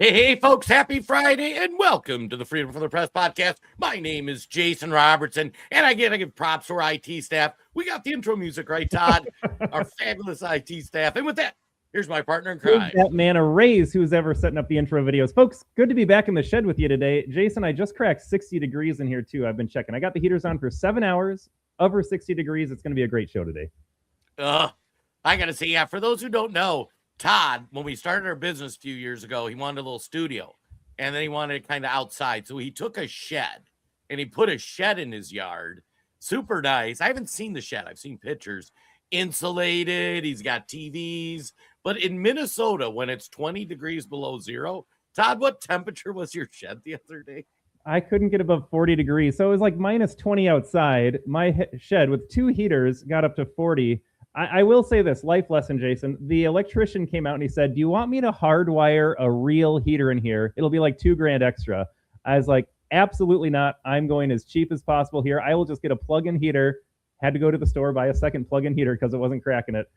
Hey, folks, happy Friday and welcome to the Freedom from the Press podcast. My name is Jason Robertson, and I give props to our IT staff. We got the intro music right, Todd, our fabulous IT staff. And with that, here's my partner in crime. Give that man a raise who's ever setting up the intro videos. Folks, good to be back in the shed with you today. Jason, I just cracked 60 degrees in here, too. I've been checking. I got the heaters on for 7 hours, over 60 degrees. It's going to be a great show today. I got to say, for those who don't know, Todd, when we started our business a few years ago, he wanted a little studio, and then he wanted it kind of outside. So he took a shed, and he put a shed in his yard. Super nice. I haven't seen the shed. I've seen pictures. Insulated. He's got TVs. But in Minnesota, when it's 20 degrees below zero, Todd, what temperature was your shed the other day? I couldn't get above 40 degrees. So it was like minus 20 outside. My shed with 2 heaters got up to 40. I will say this, life lesson, Jason. The electrician came out and he said, do you want me to hardwire a real heater in here? It'll be like $2,000 extra. I was like, absolutely not. I'm going as cheap as possible here. I will just get a plug-in heater. Had to go to the store, buy a second plug-in heater because it wasn't cracking it.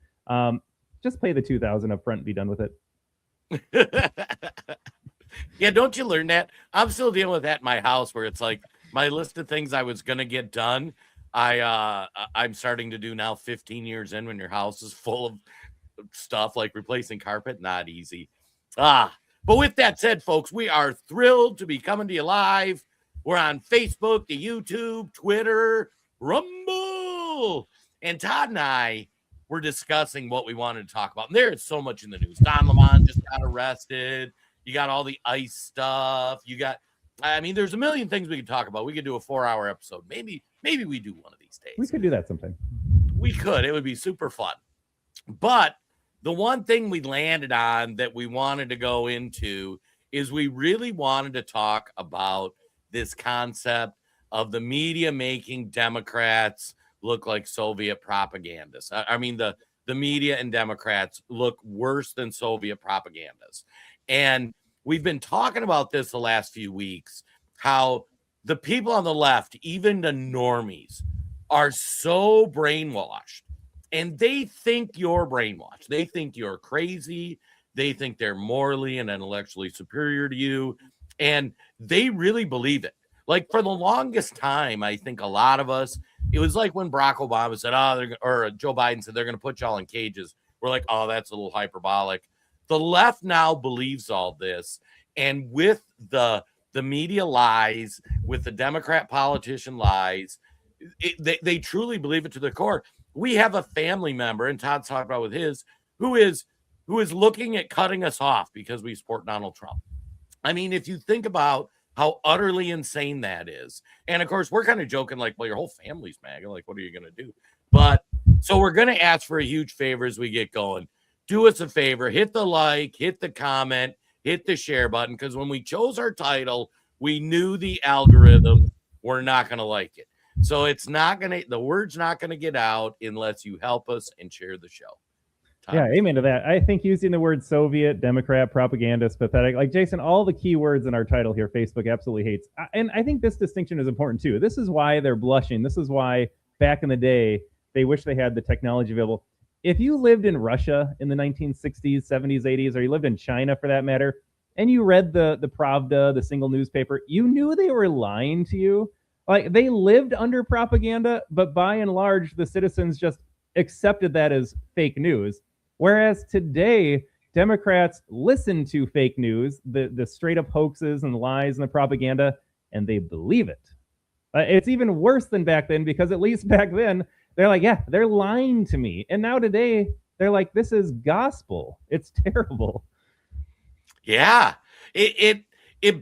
Just pay the $2,000 up front and be done with it. Yeah, don't you learn that? I'm still dealing with that in my house where it's like my list of things I was going to get done. I'm starting to do now 15 years in when your house is full of stuff like replacing carpet. Not easy. But with that said, folks, we are thrilled to be coming to you live. We're on Facebook, the YouTube, Twitter, Rumble. And Todd and I were discussing what we wanted to talk about. And there is so much in the news. Don Lemon just got arrested. You got all the ICE stuff. There's a million things we could talk about. We could do a 4-hour episode. Maybe we do one of these days. We could do that sometime. We could. It would be super fun. But the one thing we landed on that we wanted to go into is we really wanted to talk about this concept of the media making Democrats look like Soviet propagandists. The media and Democrats look worse than Soviet propagandists. And we've been talking about this the last few weeks, how the people on the left, even the normies, are so brainwashed. And they think you're brainwashed. They think you're crazy. They think they're morally and intellectually superior to you. And they really believe it. Like for the longest time, I think a lot of us, it was like when Barack Obama said, or Joe Biden said, they're going to put y'all in cages. We're like, oh, that's a little hyperbolic. The left now believes all this. And with the media lies, with the Democrat politician lies, they truly believe it to the core. We have a family member, and Todd's talking about with his, who is looking at cutting us off because we support Donald Trump. I mean, if you think about how utterly insane that is. And of course, we're kind of joking like, well, your whole family's MAGA. Like, what are you going to do? But so we're going to ask for a huge favor as we get going. Do us a favor, hit the like, hit the comment, hit the share button. Because when we chose our title, we knew the algorithm were not going to like it. So the word's not going to get out unless you help us and share the show. Yeah, amen to that. I think using the word Soviet, Democrat, propagandist, pathetic, like Jason, all the key words in our title here, Facebook absolutely hates. And I think this distinction is important too. This is why they're blushing. This is why back in the day, they wish they had the technology available. If you lived in Russia in the 1960s, 70s, 80s, or you lived in China for that matter, and you read the Pravda, the single newspaper, you knew they were lying to you. Like they lived under propaganda, but by and large, the citizens just accepted that as fake news. Whereas today, Democrats listen to fake news, the straight up hoaxes and lies and the propaganda, and they believe it. It's even worse than back then because at least back then, they're like, yeah, they're lying to me. And now today, they're like, this is gospel. It's terrible. Yeah, it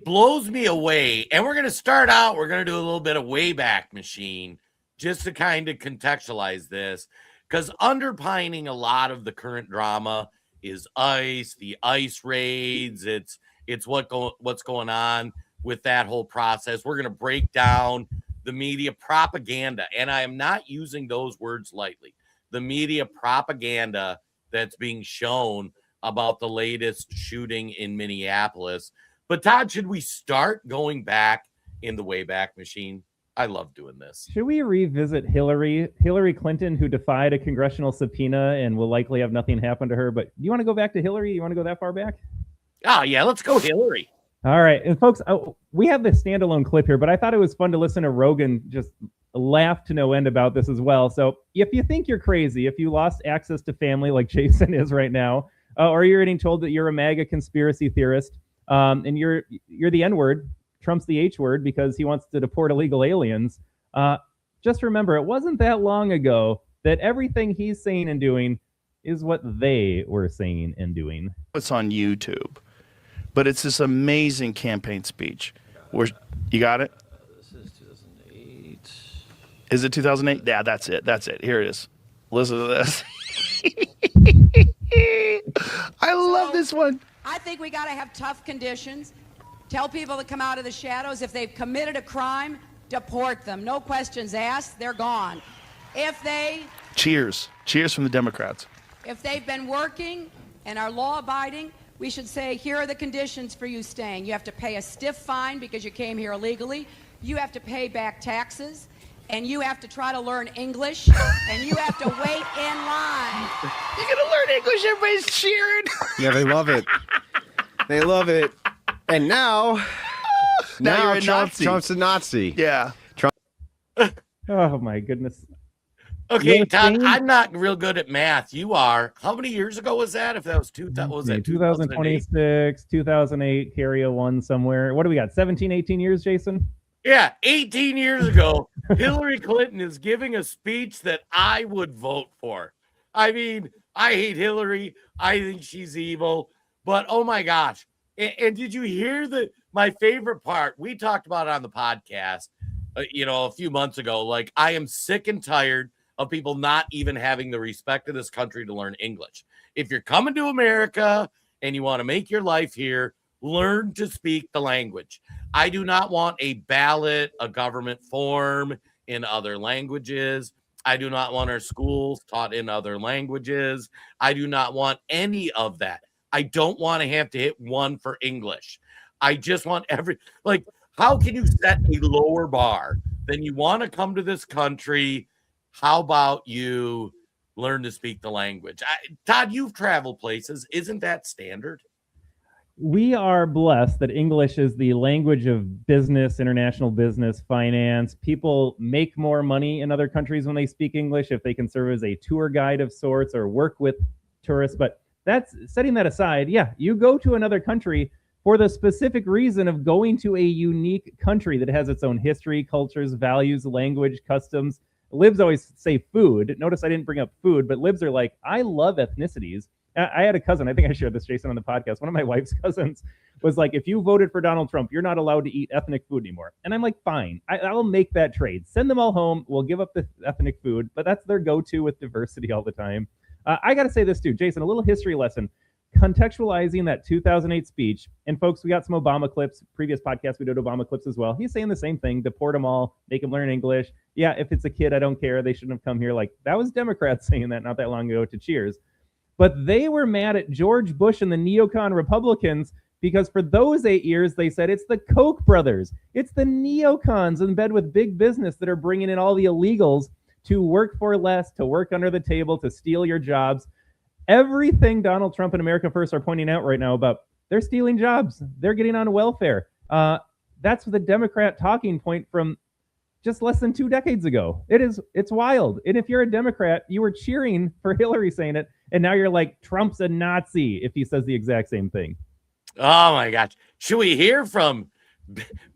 blows me away. And we're going to start out, we're going to do a little bit of Wayback Machine just to kind of contextualize this. Because underpinning a lot of the current drama is ICE, the ICE raids. It's what's going on with that whole process. We're going to break down the media propaganda, and I am not using those words lightly. The media propaganda that's being shown about the latest shooting in Minneapolis. But Todd, should we start going back in the Wayback Machine? I love doing this. Should we revisit Hillary Clinton, who defied a congressional subpoena and will likely have nothing happen to her? But do you want to go back to Hillary? You want to go that far back? Oh, yeah, let's go Hillary. All right. And folks, we have this standalone clip here, but I thought it was fun to listen to Rogan just laugh to no end about this as well. So if you think you're crazy, if you lost access to family like Jason is right now, or you're getting told that you're a MAGA conspiracy theorist, and you're the N-word, Trump's the H-word because he wants to deport illegal aliens, just remember, it wasn't that long ago that everything he's saying and doing is what they were saying and doing. It's on YouTube, but it's this amazing campaign speech. Where you got it? This is 2008. Is it 2008? Yeah, that's it. That's it. Here it is. Listen to this. I love this one. I think we got to have tough conditions. Tell people to come out of the shadows. If they've committed a crime, deport them. No questions asked. They're gone. If they... Cheers. Cheers from the Democrats. If they've been working and are law-abiding, we should say, here are the conditions for you staying. You have to pay a stiff fine because you came here illegally. You have to pay back taxes. And you have to try to learn English. And you have to wait in line. You're going to learn English. Everybody's cheering. Yeah, they love it. They love it. And now you're a Nazi. Trump's a Nazi. Yeah. Oh, my goodness. Okay, You're Todd, saying- I'm not real good at math. You are. How many years ago was that? If that was 2026, 2008, carry a one somewhere. What do we got? 17, 18 years, Jason? Yeah, 18 years ago, Hillary Clinton is giving a speech that I would vote for. I mean, I hate Hillary. I think she's evil. But, oh, my gosh. And did you hear my favorite part? We talked about it on the podcast, a few months ago. Like, I am sick and tired of people not even having the respect of this country to learn English. If you're coming to America and you want to make your life here, learn to speak the language. I do not want a ballot, a government form in other languages. I do not want our schools taught in other languages. I do not want any of that. I don't want to have to hit one for English. I just want how can you set a lower bar than you want to come to this country? How about you learn to speak the language? Todd, you've traveled places. Isn't that standard? We are blessed that English is the language of business, international business, finance. People make more money in other countries when they speak English if they can serve as a tour guide of sorts or work with tourists. But that's setting that aside. Yeah, you go to another country for the specific reason of going to a unique country that has its own history, cultures, values, language, customs. Libs always say food. Notice I didn't bring up food, but libs are like, I love ethnicities. I had a cousin, I think I shared this, Jason, on the podcast. One of my wife's cousins was like, if you voted for Donald Trump, you're not allowed to eat ethnic food anymore. And I'm like, fine, I'll make that trade. Send them all home. We'll give up the ethnic food, but that's their go-to with diversity all the time. I got to say this too, Jason, a little history lesson. Contextualizing that 2008 speech, and folks, we got some Obama clips. Previous podcast, we did Obama clips as well. He's saying the same thing: deport them all, make them learn English. Yeah, if it's a kid, I don't care. They shouldn't have come here. Like that was Democrats saying that not that long ago to Cheers. But they were mad at George Bush and the neocon Republicans because for those 8 years, they said it's the Koch brothers, it's the neocons in bed with big business that are bringing in all the illegals to work for less, to work under the table, to steal your jobs. Everything Donald Trump and America First are pointing out right now about they're stealing jobs, they're getting on welfare. That's the Democrat talking point from just less than 2 decades ago. It's wild. And if you're a Democrat, you were cheering for Hillary saying it, and now you're like, Trump's a Nazi if he says the exact same thing. Oh my gosh. Should we hear from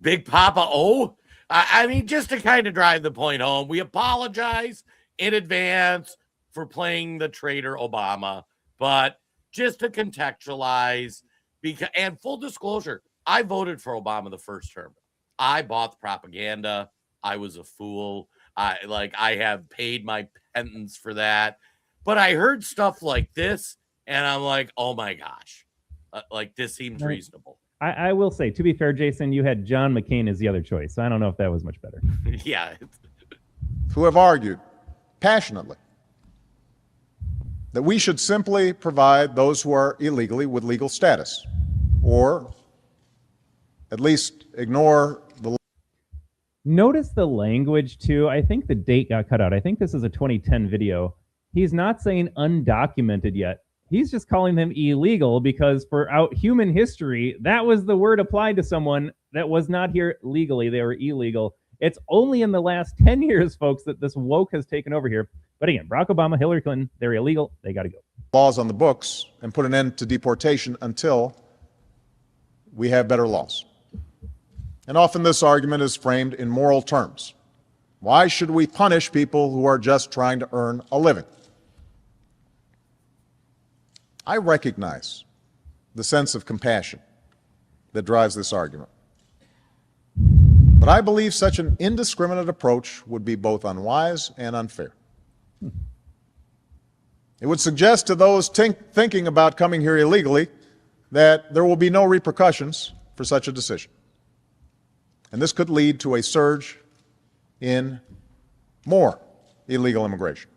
Big Papa O? I mean, just to kind of drive the point home, we apologize in advance for playing the traitor Obama, but just to contextualize, and full disclosure, I voted for Obama the first term. I bought the propaganda. I was a fool. I have paid my penance for that. But I heard stuff like this, and I'm like, oh my gosh, this seems reasonable. I will say, to be fair, Jason, you had John McCain as the other choice. So I don't know if that was much better. Yeah. Who have argued passionately that we should simply provide those who are illegally with legal status, or at least ignore the... Notice the language, too. I think the date got cut out. I think this is a 2010 video. He's not saying undocumented yet. He's just calling them illegal because throughout human history, that was the word applied to someone that was not here legally. They were illegal. It's only in the last 10 years, folks, that this woke has taken over here. But again, Barack Obama, Hillary Clinton, they're illegal. They got to go. Laws on the books and put an end to deportation until we have better laws. And often this argument is framed in moral terms. Why should we punish people who are just trying to earn a living? I recognize the sense of compassion that drives this argument. But I believe such an indiscriminate approach would be both unwise and unfair. It would suggest to those thinking about coming here illegally that there will be no repercussions for such a decision. And this could lead to a surge in more illegal immigration.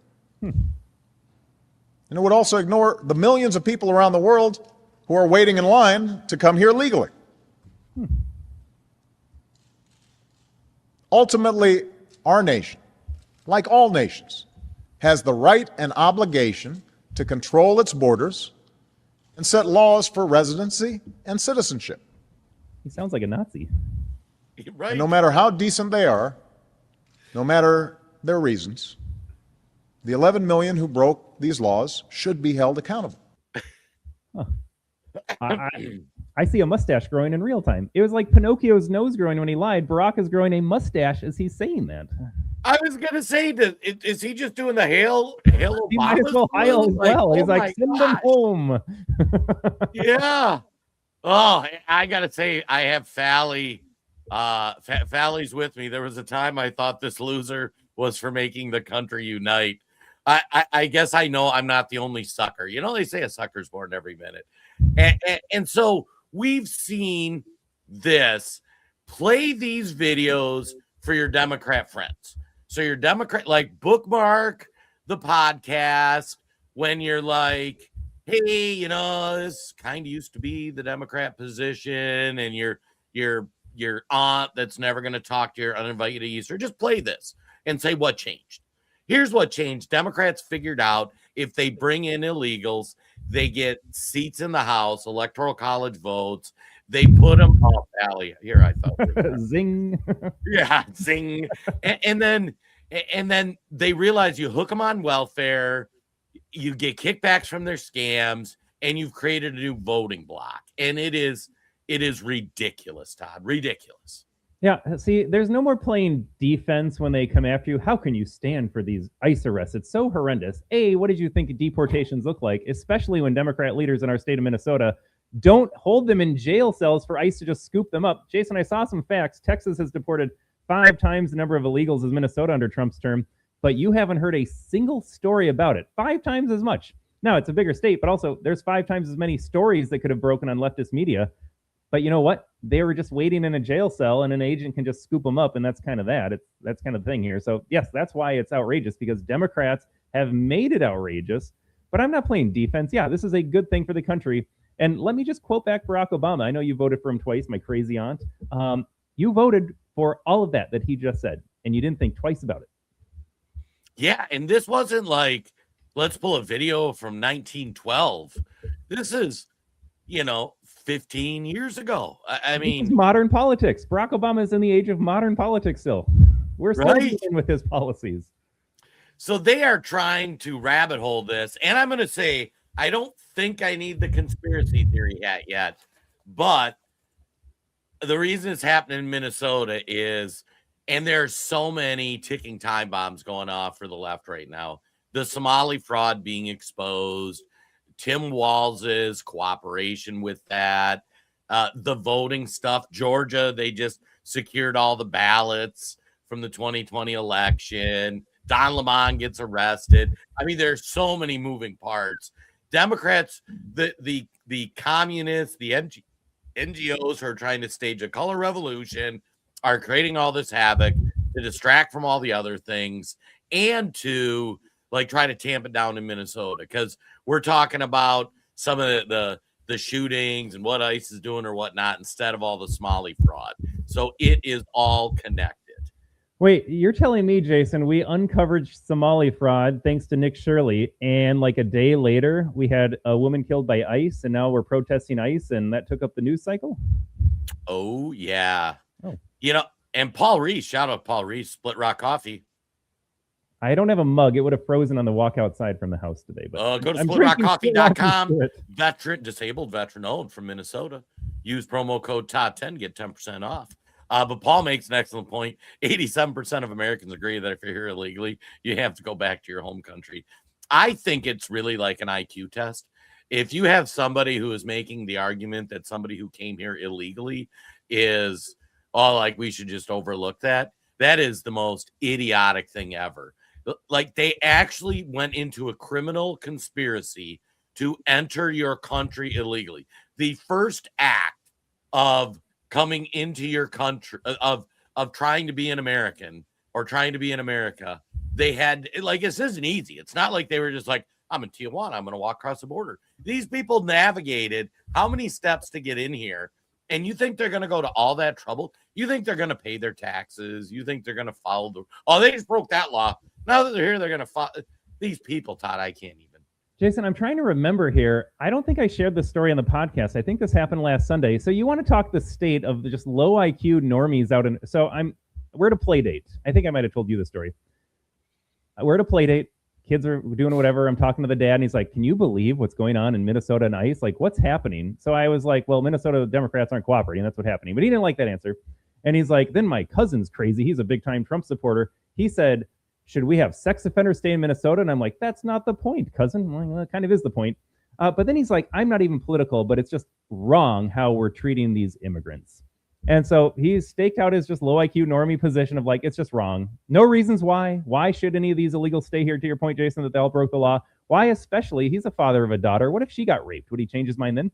And it would also ignore the millions of people around the world who are waiting in line to come here legally. Ultimately, our nation, like all nations, has the right and obligation to control its borders and set laws for residency and citizenship. He sounds like a Nazi. Right. And no matter how decent they are, no matter their reasons, the 11 million who broke these laws should be held accountable. Huh. I see a mustache growing in real time. It was like Pinocchio's nose growing when he lied. Barack is growing a mustache as he's saying that. I was gonna say, is he just doing the hail Obama? He might as well hail as well. He's like, send them home. Yeah. Oh, I gotta say, I have Fally. Fally's with me. There was a time I thought this loser was for making the country unite. I guess I know I'm not the only sucker. You know, they say a sucker's born every minute. And so we've seen this. Play these videos for your Democrat friends. So your Democrat, like, bookmark the podcast when you're like, hey, you know, this kind of used to be the Democrat position, and your aunt that's never going to talk to you or uninvite you to Easter. Just play this and say what changed. Here's what changed. Democrats figured out if they bring in illegals, they get seats in the House, electoral college votes. They put them off alley. Here, I thought. Zing. Yeah, zing. And then they realize you hook them on welfare, you get kickbacks from their scams, and you've created a new voting block. And it is ridiculous, Todd. Ridiculous. Yeah, see, there's no more playing defense when they come after you. How can you stand for these ICE arrests? It's so horrendous. What did you think deportations look like? Especially when Democrat leaders in our state of Minnesota don't hold them in jail cells for ICE to just scoop them up. Jason, I saw some facts. Texas has deported 5 times the number of illegals as Minnesota under Trump's term, but you haven't heard a single story about it. 5 times as much. Now, it's a bigger state, but also there's 5 times as many stories that could have broken on leftist media. But you know what? They were just waiting in a jail cell, and an agent can just scoop them up, and that's kind of that. That's kind of the thing here. So, yes, that's why it's outrageous, because Democrats have made it outrageous. But I'm not playing defense. Yeah, this is a good thing for the country. And let me just quote back Barack Obama. I know you voted for him twice, my crazy aunt. You voted for all of that he just said, and you didn't think twice about it. Yeah, and this wasn't like, let's pull a video from 1912. This is, 15 years ago. I mean, modern politics. Barack Obama is in the age of modern politics still. We're still dealing with his policies. So they are trying to rabbit hole this. And I'm going to say, I don't think I need the conspiracy theory hat yet. But the reason it's happening in Minnesota is, and there's so many ticking time bombs going off for the left right now. The Somali fraud being exposed, Tim Walz's cooperation with that, the voting stuff. Georgia, they just secured all the ballots from the 2020 election. Don Lemon gets arrested. I mean, there's so many moving parts. Democrats, the communists, the NGOs who are trying to stage a color revolution are creating all this havoc to distract from all the other things and to try to tamp it down in Minnesota, because we're talking about some of the shootings and what ICE is doing or whatnot instead of all the Somali fraud. So it is all connected. Wait, you're telling me, Jason, we uncovered Somali fraud thanks to Nick Shirley, and like a day later, we had a woman killed by ICE, and now we're protesting ICE, and that took up the news cycle? Oh, yeah. Oh. You know, and Paul Reese, shout out Paul Reese, Split Rock Coffee. I don't have a mug. It would have frozen on the walk outside from the house today. But Go to I'm splitrockcoffee.com. Disabled veteran owned from Minnesota. Use promo code TOD10, get 10% off. But Paul makes an excellent point. 87% of Americans agree that if you're here illegally, you have to go back to your home country. I think it's really like an IQ test. If you have somebody who is making the argument that somebody who came here illegally is, like we should just overlook that, that is the most idiotic thing ever. Like, they actually went into a criminal conspiracy to enter your country illegally. The first act of coming into your country, of trying to be an American or trying to be in America, they had, like, this isn't easy. It's not like they were just like, I'm in Tijuana, I'm going to walk across the border. These people navigated how many steps to get in here, and you think they're going to go to all that trouble? You think they're going to pay their taxes? You think they're going to follow the... Oh, they just broke that law. Now that they're here, they're going to follow... These people, Todd, I can't even. Jason, I'm trying to remember here. I don't think I shared this story on the podcast. I think this happened last Sunday. So you want to talk the state of the just low IQ normies out in... So we're at a play date. I think I might have told you the story. We're at a play date. Kids are doing whatever. I'm talking to the dad, and he's like, can you believe what's going on in Minnesota and ICE? Like, what's happening? So I was like, well, Minnesota Democrats aren't cooperating. That's what's happening. But he didn't like that answer. And he's like, then my cousin's crazy. He's a big-time Trump supporter. He said, should we have sex offenders stay in Minnesota? And I'm like, that's not the point, cousin. Well, that kind of is the point. But then he's like, I'm not even political, but it's just wrong how we're treating these immigrants. And so he's staked out his just low IQ normie position of like, it's just wrong. No reasons why. Why should any of these illegals stay here? To your point, Jason, that they all broke the law. Why especially? He's a father of a daughter. What if she got raped? Would he change his mind then?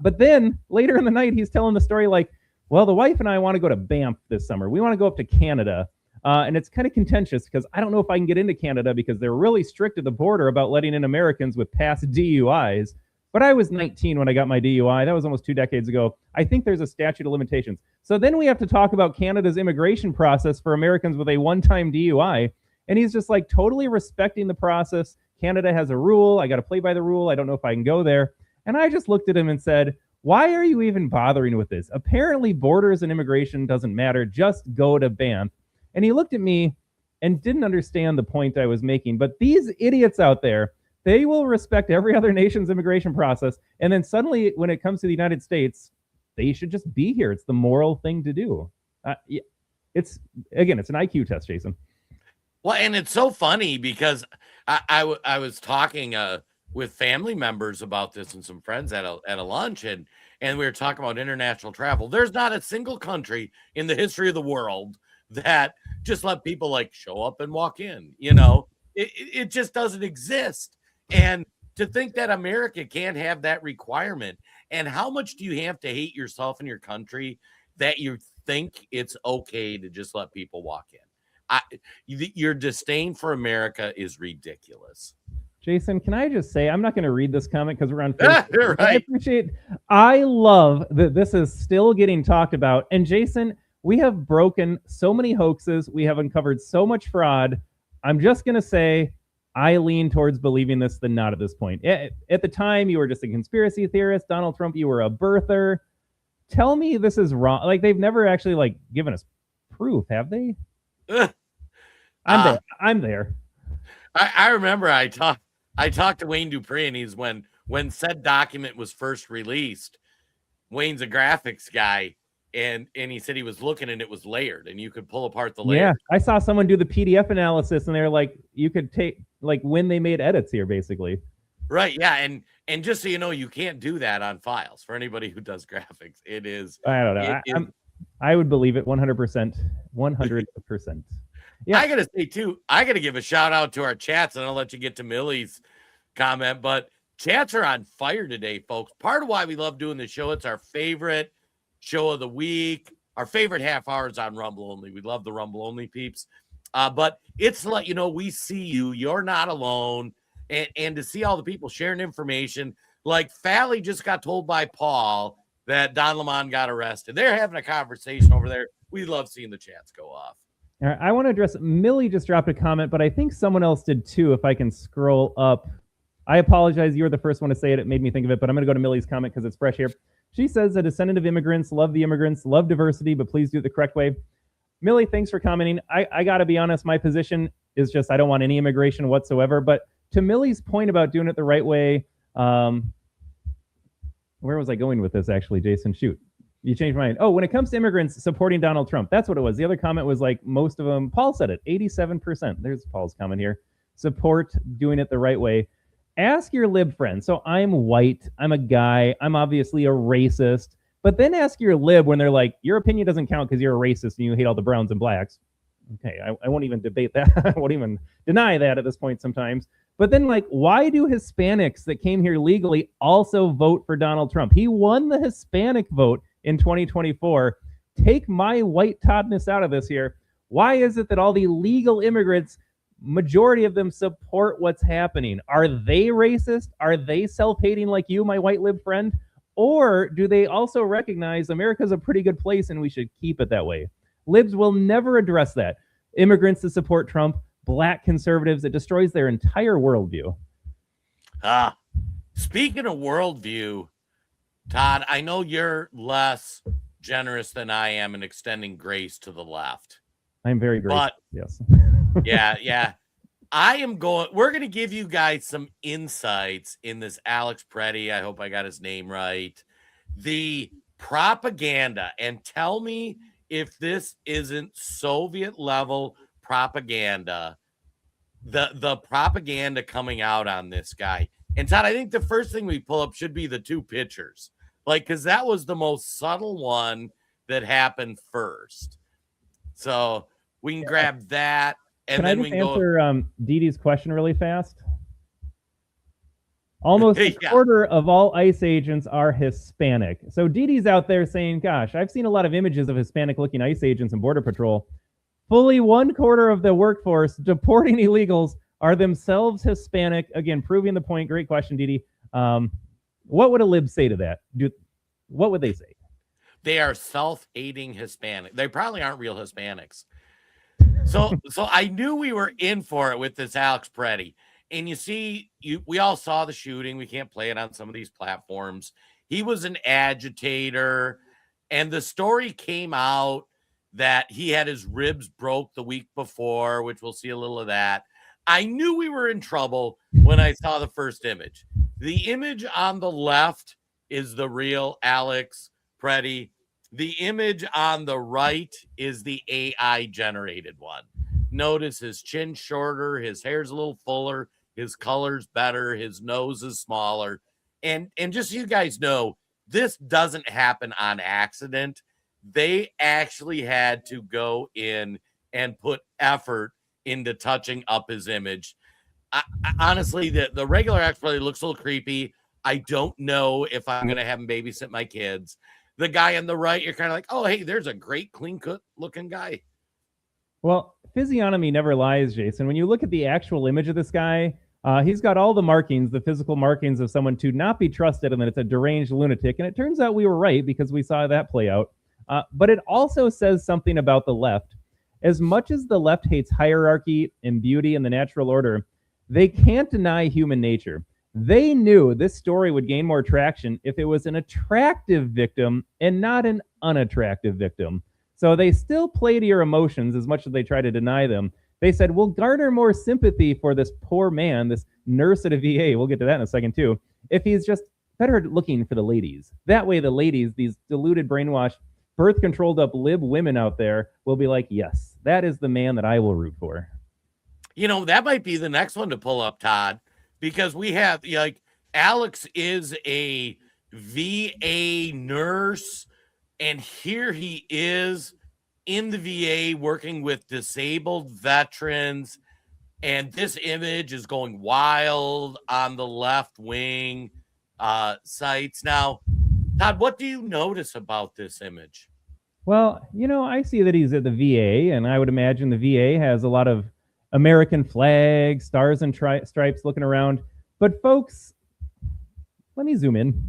But then later in the night, he's telling the story like, well, the wife and I want to go to Banff this summer. We want to go up to Canada. And it's kind of contentious because I don't know if I can get into Canada because they're really strict at the border about letting in Americans with past DUIs. But I was 19 when I got my DUI. That was almost 2 decades ago. I think there's a statute of limitations. So then we have to talk about Canada's immigration process for Americans with a one-time DUI. And he's just like totally respecting the process. Canada has a rule. I got to play by the rule. I don't know if I can go there. And I just looked at him and said, why are you even bothering with this? Apparently borders and immigration doesn't matter. Just go to Banff. And he looked at me and didn't understand the point I was making. But these idiots out there, they will respect every other nation's immigration process. And then suddenly, when it comes to the United States, they should just be here. It's the moral thing to do. It's an IQ test, Jason. Well, and it's so funny because I was talking with family members about this and some friends at a lunch, and we were talking about international travel. There's not a single country in the history of the world that just let people like show up and walk in. You know, it just doesn't exist. And to think that America can't have that requirement, and how much do you have to hate yourself and your country that you think it's okay to just let people walk in? Your disdain for America is ridiculous. Jason, can I just say, I'm not going to read this comment because we're on Facebook. Right. I love that this is still getting talked about. And Jason, we have broken so many hoaxes. We have uncovered so much fraud. I'm just going to say, I lean towards believing this than not at this point. At the time, you were just a conspiracy theorist. Donald Trump, you were a birther. Tell me this is wrong. Like, they've never actually like given us proof, have they? I'm there. I remember I talked to Wayne Dupree, and he's when said document was first released. Wayne's a graphics guy, and he said he was looking and it was layered, and you could pull apart the layers. Yeah, I saw someone do the PDF analysis, and they're like, you could take like when they made edits here, basically. Right. Yeah, and just so you know, you can't do that on files. For anybody who does graphics, it is. I don't know. I would believe it 100%. 100%. Yeah. I gotta say too, I gotta give a shout out to our chats, and I'll let you get to Millie's comment, but chats are on fire today, folks. Part of why we love doing the show, it's our favorite show of the week, our favorite half hours on Rumble Only. We love the Rumble Only peeps. But it's to let you know we see you, you're not alone, and to see all the people sharing information. Like Fally just got told by Paul that Don Lemon got arrested. They're having a conversation over there. We love seeing the chats go off. All right, I want to address Millie just dropped a comment, but I think someone else did too. If I can scroll up, I apologize. You were the first one to say it. It made me think of it, but I'm going to go to Millie's comment because it's fresh here. She says, a descendant of immigrants, love the immigrants, love diversity, but please do it the correct way. Millie, thanks for commenting. I got to be honest, my position is just I don't want any immigration whatsoever. But to Millie's point about doing it the right way, where was I going with this actually, Jason? Shoot. You changed my mind. Oh, when it comes to immigrants supporting Donald Trump, that's what it was. The other comment was like most of them, Paul said it, 87%. There's Paul's comment here. Support doing it the right way. Ask your lib friends. So I'm white. I'm a guy. I'm obviously a racist. But then ask your lib when they're like, your opinion doesn't count because you're a racist and you hate all the browns and blacks. Okay, I won't even debate that. I won't even deny that at this point sometimes. But then, like, why do Hispanics that came here legally also vote for Donald Trump? He won the Hispanic vote in 2024. Take my white Toddness out of this here. Why is it that all the legal immigrants, majority of them support what's happening? Are they racist? Are they self-hating like you, my white lib friend? Or do they also recognize America's a pretty good place and we should keep it that way? Libs will never address that. Immigrants that support Trump, black conservatives, it destroys their entire worldview. Speaking of worldview, Todd, I know you're less generous than I am in extending grace to the left. I'm very grateful. But yes. yeah. We're going to give you guys some insights in this Alex Preddy. I hope I got his name right. The propaganda, and tell me if this isn't Soviet level propaganda, the propaganda coming out on this guy. And Todd, I think the first thing we pull up should be the two pictures, because that was the most subtle one that happened first. So we can grab that. And Can then I we just can answer Dee Dee's question really fast? Almost a Yeah. quarter of all ICE agents are Hispanic. So Dee Dee's out there saying, gosh, I've seen a lot of images of Hispanic-looking ICE agents and Border Patrol. Fully 1/4 of the workforce deporting illegals are themselves Hispanic. Again, proving the point. Great question, Dee Dee. What would a lib say to that? What would they say? They are self-hating Hispanic. They probably aren't real Hispanics. So I knew we were in for it with this Alex Preddy. And you see, we all saw the shooting. We can't play it on some of these platforms. He was an agitator. And the story came out that he had his ribs broke the week before, which we'll see a little of that. I knew we were in trouble when I saw the first image. The image on the left is the real Alex Preddy. The image on the right is the AI generated one. Notice his chin shorter, his hair's a little fuller, his color's better, his nose is smaller. And just so you guys know, this doesn't happen on accident. They actually had to go in and put effort into touching up his image. Honestly, the regular Alex Preddy looks a little creepy. I don't know if I'm going to have him babysit my kids. The guy on the right, you're kind of like, oh, hey, there's a great clean-cut looking guy. Well, physiognomy never lies, Jason. When you look at the actual image of this guy, he's got all the markings, the physical markings of someone to not be trusted, and that it's a deranged lunatic. And it turns out we were right because we saw that play out. But it also says something about the left. As much as the left hates hierarchy and beauty and the natural order, they can't deny human nature. They knew this story would gain more traction if it was an attractive victim and not an unattractive victim. So they still play to your emotions as much as they try to deny them. They said, we'll garner more sympathy for this poor man, this nurse at a VA. We'll get to that in a second, too. If he's just better looking for the ladies. That way, the ladies, these deluded, brainwashed, birth-controlled up lib women out there will be like, yes, that is the man that I will root for. You know, that might be the next one to pull up, Todd, because we have, like, Alex is a VA nurse, and here he is in the VA working with disabled veterans, and this image is going wild on the left wing sites. Now, Todd, what do you notice about this image? Well, you know, I see that he's at the VA, and I would imagine the VA has a lot of American flags, stars and stripes looking around. But folks, let me zoom in.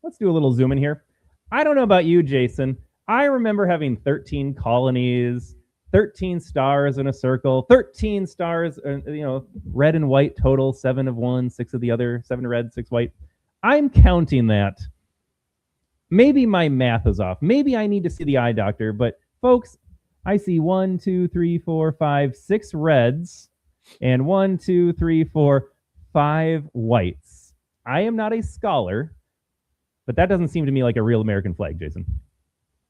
Let's do a little zoom in here. I don't know about you, Jason. I remember having 13 colonies, 13 stars in a circle, 13 stars, red and white total, 7 of one, 6 of the other, 7 red, 6 white. I'm counting that. Maybe my math is off. Maybe I need to see the eye doctor, but folks, I see 1, 2, 3, 4, 5, 6 reds and 1, 2, 3, 4, 5 whites. I am not a scholar, but that doesn't seem to me like a real American flag, Jason.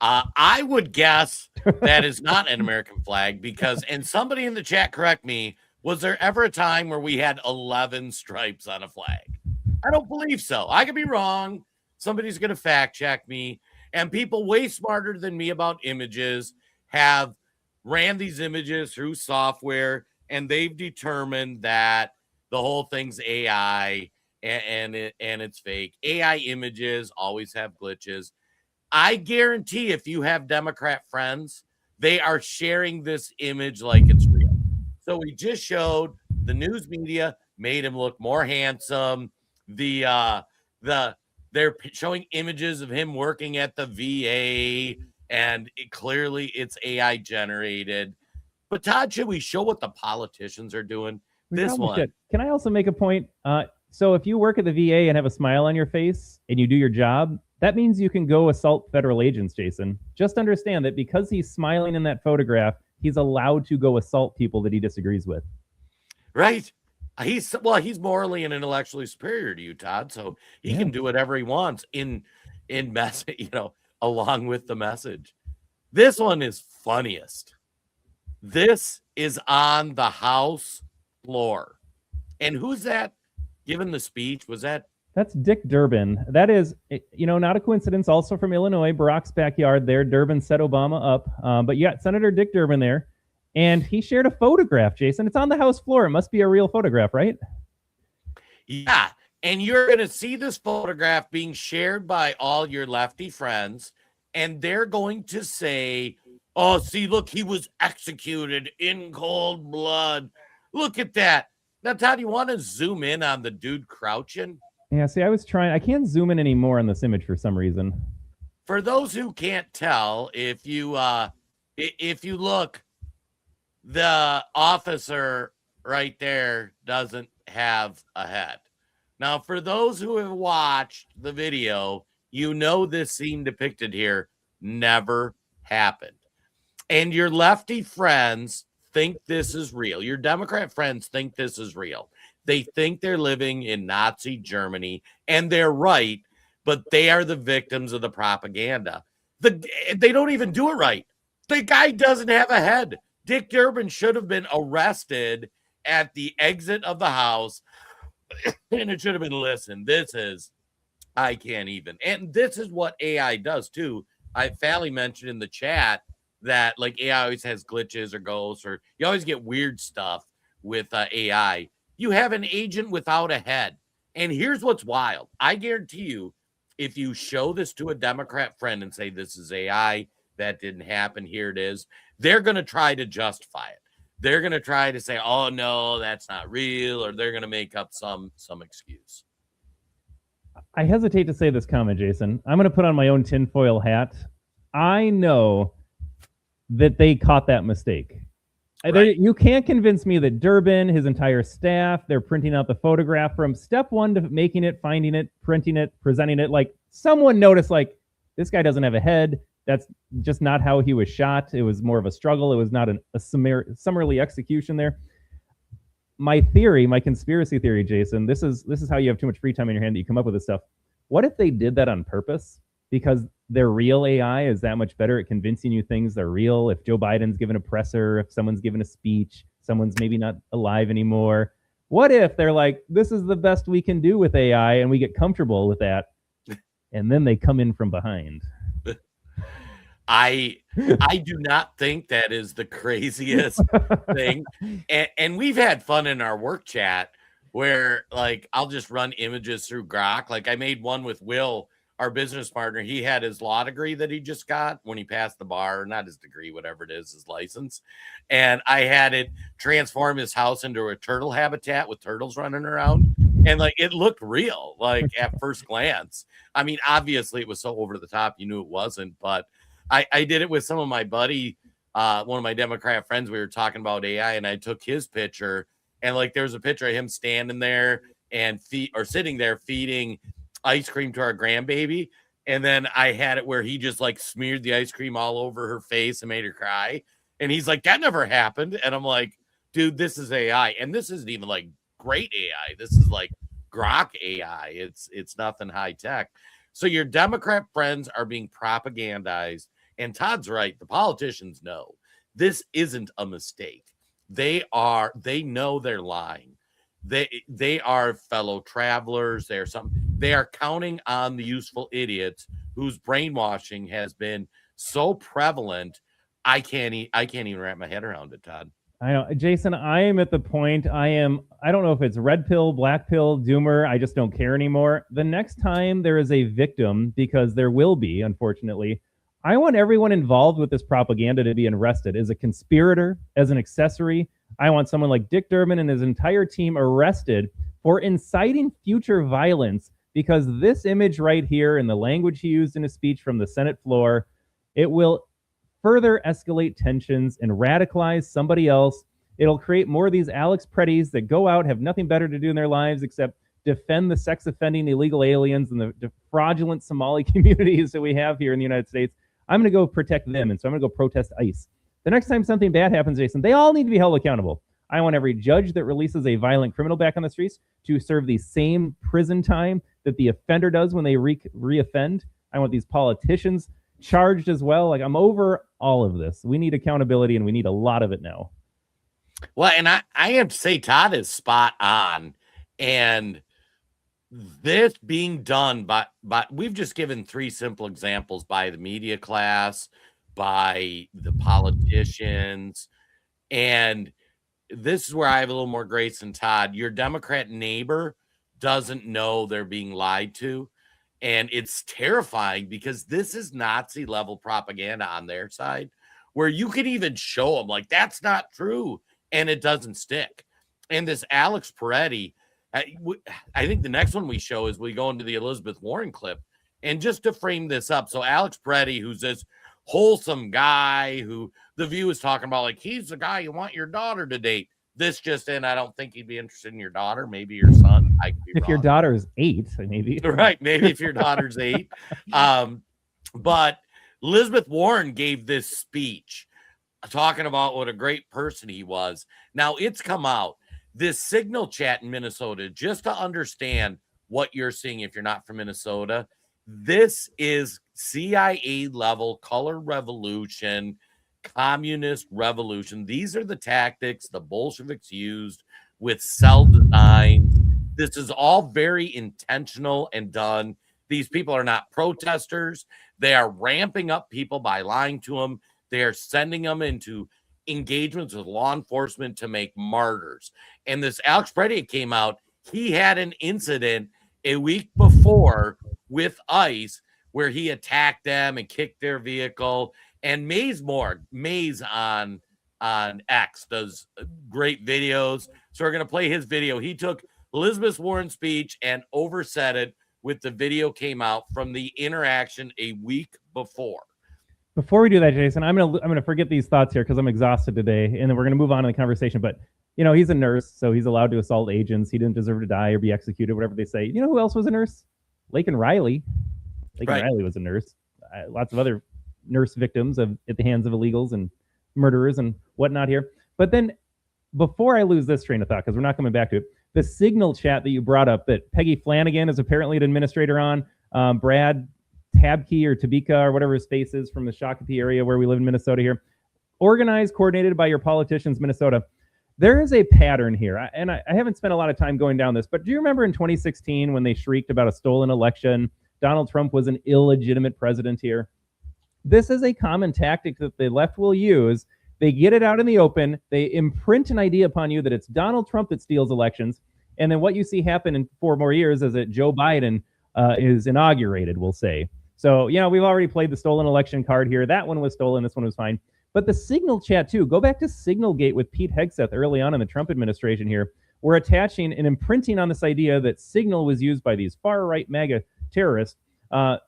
I would guess that is not an American flag because, and somebody in the chat correct me, was there ever a time where we had 11 stripes on a flag? I don't believe so. I could be wrong. Somebody's going to fact check me. And people way smarter than me about images have ran these images through software, and they've determined that the whole thing's AI and it's fake. AI images always have glitches. I guarantee if you have Democrat friends, they are sharing this image like it's real. So we just showed the news media made him look more handsome. They're showing images of him working at the VA, and clearly it's AI generated. But Todd, should we show what the politicians are doing? This one. Should. Can I also make a point? So if you work at the VA and have a smile on your face and you do your job, that means you can go assault federal agents, Jason. Just understand that because he's smiling in that photograph, he's allowed to go assault people that he disagrees with. Right. He's morally and intellectually superior to you, Todd, so he can do whatever he wants in message, along with the message. This one is funniest. This is on the House floor. And who's that giving the speech? That's Dick Durbin. That is, not a coincidence. Also from Illinois, Barack's backyard there. Durbin set Obama up. But you got Senator Dick Durbin there. And he shared a photograph, Jason. It's on the House floor. It must be a real photograph, right? Yeah. And you're going to see this photograph being shared by all your lefty friends. And they're going to say, oh, see, look, he was executed in cold blood. Look at that. Now, Todd, you want to zoom in on the dude crouching? Yeah, see, I can't zoom in anymore on this image for some reason. For those who can't tell, if you look, the officer right there doesn't have a head. Now, for those who have watched the video, this scene depicted here never happened. And your lefty friends think this is real. Your Democrat friends think this is real. They think they're living in Nazi Germany, and they're right, but they are the victims of the propaganda. They don't even do it right. The guy doesn't have a head. Dick Durbin should have been arrested at the exit of the House, and it should have been, listen, I can't even. And this is what AI does, too. Fally mentioned in the chat that, like, AI always has glitches or ghosts, or you always get weird stuff with AI. You have an agent without a head. And here's what's wild. I guarantee you, if you show this to a Democrat friend and say, this is AI, that didn't happen, here it is, they're going to try to justify it. They're going to try to say, oh, no, that's not real, or they're going to make up some excuse. I hesitate to say this comment, Jason. I'm going to put on my own tinfoil hat. I know that they caught that mistake. Right. You can't convince me that Durbin, his entire staff, they're printing out the photograph from step one to making it, finding it, printing it, presenting it. Like, someone noticed, like, this guy doesn't have a head. That's just not how he was shot. It was more of a struggle. It was not a summarily execution there. My conspiracy theory, Jason, this is how you have too much free time in your hand that you come up with this stuff. What if they did that on purpose? Because their real AI is that much better at convincing you things are real. If Joe Biden's given a presser, if someone's given a speech, someone's maybe not alive anymore. What if they're like, this is the best we can do with AI, and we get comfortable with that, and then they come in from behind? I do not think that is the craziest thing. And we've had fun in our work chat where, like, I'll just run images through Grok. Like, I made one with Will, our business partner. He had his law degree that he just got when he passed the bar, not his degree, whatever it is, his license. And I had it transform his house into a turtle habitat with turtles running around. And, like, it looked real, like, at first glance. I mean, obviously it was so over the top, you knew it wasn't, but I did it with some of my buddy one of my Democrat friends, we were talking about AI, and I took his picture, and like there's a picture of him standing there and sitting there feeding ice cream to our grandbaby. And then I had it where he just like smeared the ice cream all over her face and made her cry. And he's like, that never happened. And I'm like, dude, this is AI. And this isn't even like great AI. This is like Grok AI. It's nothing high tech. So your Democrat friends are being propagandized. And Todd's right. The politicians know this isn't a mistake. They know they're lying. They are fellow travelers. They are counting on the useful idiots whose brainwashing has been so prevalent. I can't even wrap my head around it, Todd. I know, Jason, I am at the point I don't know if it's red pill, black pill, doomer. I just don't care anymore. The next time there is a victim, because there will be, unfortunately, I want everyone involved with this propaganda to be arrested as a conspirator, as an accessory. I want someone like Dick Durbin and his entire team arrested for inciting future violence, because this image right here and the language he used in his speech from the Senate floor, it will further escalate tensions and radicalize somebody else. It'll create more of these Alex Pretties that go out, have nothing better to do in their lives except defend the sex offending illegal aliens and the fraudulent Somali communities that we have here in the United States. I'm going to go protect them, and so I'm going to go protest ICE. The next time something bad happens, Jason, they all need to be held accountable. I want every judge that releases a violent criminal back on the streets to serve the same prison time that the offender does when they reoffend. I want these politicians charged as well. Like, I'm over all of this. We need accountability, and we need a lot of it now. Well, and I have to say, Todd is spot on. And this being done by we've just given 3 simple examples by the media class, by the politicians, and this is where I have a little more grace than Todd. Your Democrat neighbor doesn't know they're being lied to, and it's terrifying because this is Nazi level propaganda on their side, where you can even show them like that's not true, and it doesn't stick. And this Alex Peretti, I think the next one we show is we go into the Elizabeth Warren clip. And just to frame this up, so Alex Peretti, who's this wholesome guy who the View is talking about, like, he's the guy you want your daughter to date. This just in, I don't think he'd be interested in your daughter, maybe your son. I could be if wrong. Your daughter's 8, maybe. Right, maybe if your daughter's 8. But Elizabeth Warren gave this speech talking about what a great person he was. Now it's come out. This signal chat in Minnesota, just to understand what you're seeing if you're not from Minnesota, this is CIA level color revolution, communist revolution. These are the tactics the Bolsheviks used with cell designs. This is all very intentional and done. These people are not protesters. They are ramping up people by lying to them. They are sending them into engagements with law enforcement to make martyrs. And this Alex Peretti came out. He had an incident a week before with ICE where he attacked them and kicked their vehicle. And Maze on X does great videos. So we're going to play his video. He took Elizabeth Warren's speech and overset it with the video came out from the interaction a week before. Before we do that, Jason, I'm gonna forget these thoughts here because I'm exhausted today, and then we're gonna move on in the conversation. But you know, he's a nurse, so he's allowed to assault agents. He didn't deserve to die or be executed, whatever they say. You know who else was a nurse? Laken Riley. Laken Riley was a nurse. Lots of other nurse victims at the hands of illegals and murderers and whatnot here. But then, before I lose this train of thought, because we're not coming back to it, the signal chat that you brought up that Peggy Flanagan is apparently an administrator on, Brad Tabke or Tabika or whatever his face is from the Shakopee area where we live in Minnesota here, organized, coordinated by your politicians, Minnesota. There is a pattern here, and I haven't spent a lot of time going down this, but do you remember in 2016 when they shrieked about a stolen election? Donald Trump was an illegitimate president here. This is a common tactic that the left will use. They get it out in the open. They imprint an idea upon you that it's Donald Trump that steals elections. And then what you see happen in 4 more years is that Joe Biden is inaugurated, we'll say. So, you know, we've already played the stolen election card here. That one was stolen. This one was fine. But the Signal chat, too. Go back to Signalgate with Pete Hegseth early on in the Trump administration here. We're attaching and imprinting on this idea that Signal was used by these far-right MAGA terrorists.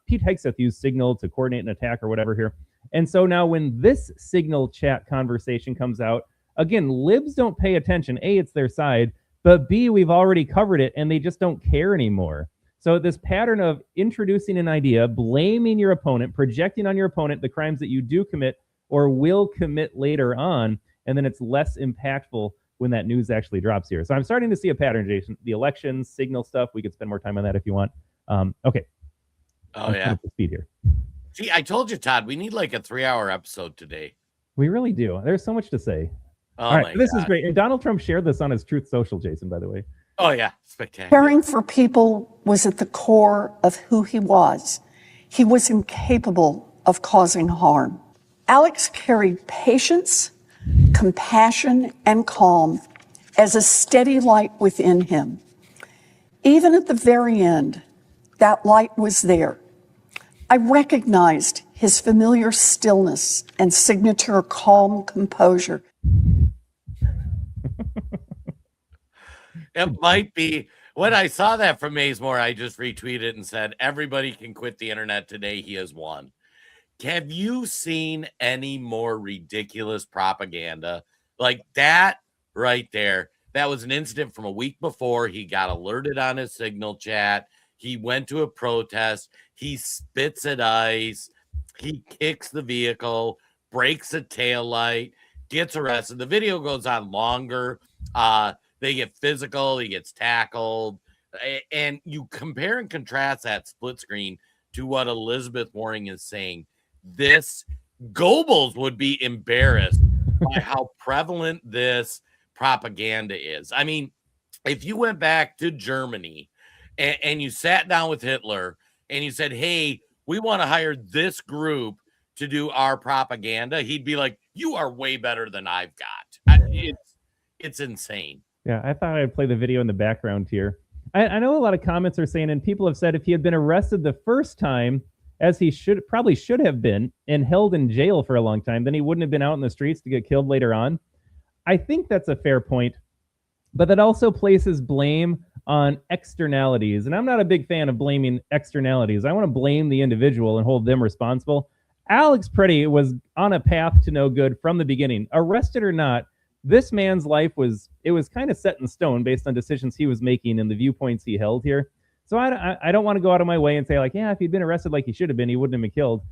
Pete Hegseth used Signal to coordinate an attack or whatever here. And so now when this Signal chat conversation comes out, again, libs don't pay attention. A, it's their side, but B, we've already covered it and they just don't care anymore. So this pattern of introducing an idea, blaming your opponent, projecting on your opponent the crimes that you do commit or will commit later on, and then it's less impactful when that news actually drops here. So I'm starting to see a pattern, Jason. The elections, Signal stuff, we could spend more time on that if you want. Okay. Oh, yeah. Up to speed here. See, I told you, Todd, we need like a 3-hour episode today. We really do. There's so much to say. Oh, all right, this God. is great. And Donald Trump shared this on his Truth Social, Jason, by the way. Oh, yeah. Spectacular. Caring for people was at the core of who he was. He was incapable of causing harm. Alex carried patience, compassion, and calm as a steady light within him. Even at the very end, that light was there. I recognized his familiar stillness and signature calm composure. It might be. When I saw that from Mazemore, I just retweeted and said, everybody can quit the internet today. He has won. Have you seen any more ridiculous propaganda like that right there? That was an incident from a week before. He got alerted on his Signal chat. He went to a protest. He spits at ICE. He kicks the vehicle, breaks a taillight, gets arrested. The video goes on longer. They get physical. He gets tackled. And you compare and contrast that split screen to what Elizabeth Warren is saying. This Goebbels would be embarrassed by how prevalent this propaganda is. I mean, if you went back to Germany and you sat down with Hitler and you said, hey, we want to hire this group to do our propaganda, he'd be like, you are way better than I've got. It's insane. Yeah, I thought I'd play the video in the background here. I know a lot of comments are saying, and people have said if he had been arrested the first time, as he probably should have been, and held in jail for a long time, then he wouldn't have been out in the streets to get killed later on. I think that's a fair point, but that also places blame on externalities. And I'm not a big fan of blaming externalities. I want to blame the individual and hold them responsible. Alex Preddy was on a path to no good from the beginning. Arrested or not, this man's life was kind of set in stone based on decisions he was making and the viewpoints he held here. So I don't want to go out of my way and say, like, yeah, if he'd been arrested like he should have been, he wouldn't have been killed.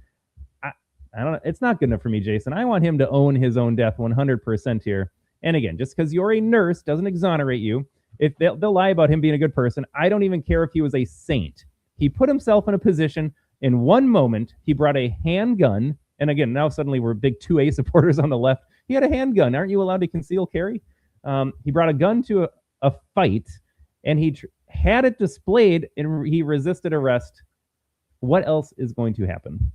I don't know. It's not good enough for me, Jason. I want him to own his own death 100% here. And again, just because you're a nurse doesn't exonerate you. If they'll lie about him being a good person, I don't even care if he was a saint. He put himself in a position in one moment. He brought a handgun. And again, now suddenly we're big 2A supporters on the left. He had a handgun. Aren't you allowed to conceal carry? He brought a gun to a fight, and he had it displayed, and he resisted arrest. What else is going to happen?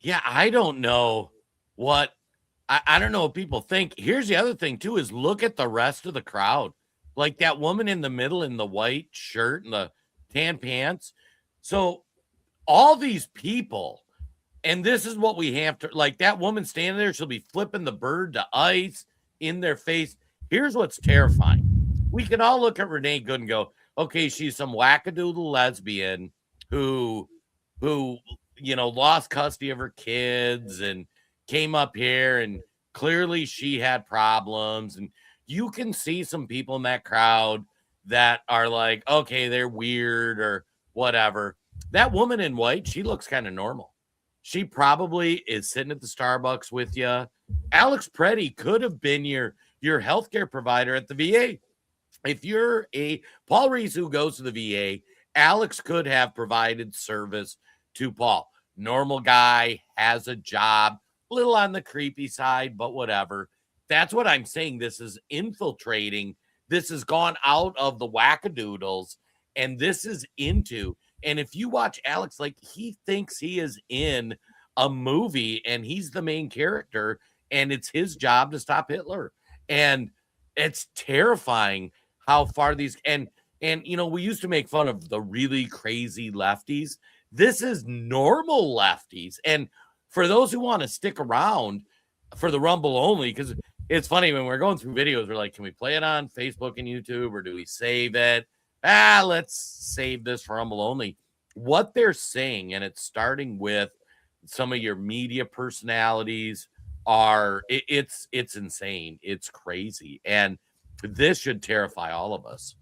Yeah, I don't know what I don't know what people think. Here's the other thing too, is look at the rest of the crowd. Like that woman in the middle in the white shirt and the tan pants. So all these people, and this is what we have to, like that woman standing there, she'll be flipping the bird to ICE in their face. Here's what's terrifying. We can all look at Renee Good and go, okay, she's some wackadoodle lesbian who lost custody of her kids and came up here, and clearly she had problems. And you can see some people in that crowd that are like, okay, they're weird or whatever. That woman in white, she looks kind of normal. She probably is sitting at the Starbucks with you. Alex Preddy could have been your healthcare provider at the VA. If you're a Paul Reese who goes to the VA, Alex could have provided service to Paul. Normal guy, has a job, a little on the creepy side, but whatever. That's what I'm saying. This is infiltrating. This has gone out of the wackadoodles, and this is into. And if you watch Alex, like he thinks he is in a movie and he's the main character, and it's his job to stop Hitler. And it's terrifying how far these and we used to make fun of the really crazy lefties. This is normal lefties. And for those who want to stick around for the Rumble only, because it's funny when we're going through videos, we're like, can we play it on Facebook and YouTube, or do we save it? Let's save this for Rumble only. What they're saying, and it's starting with some of your media personalities are it's insane. It's crazy. And this should terrify all of us.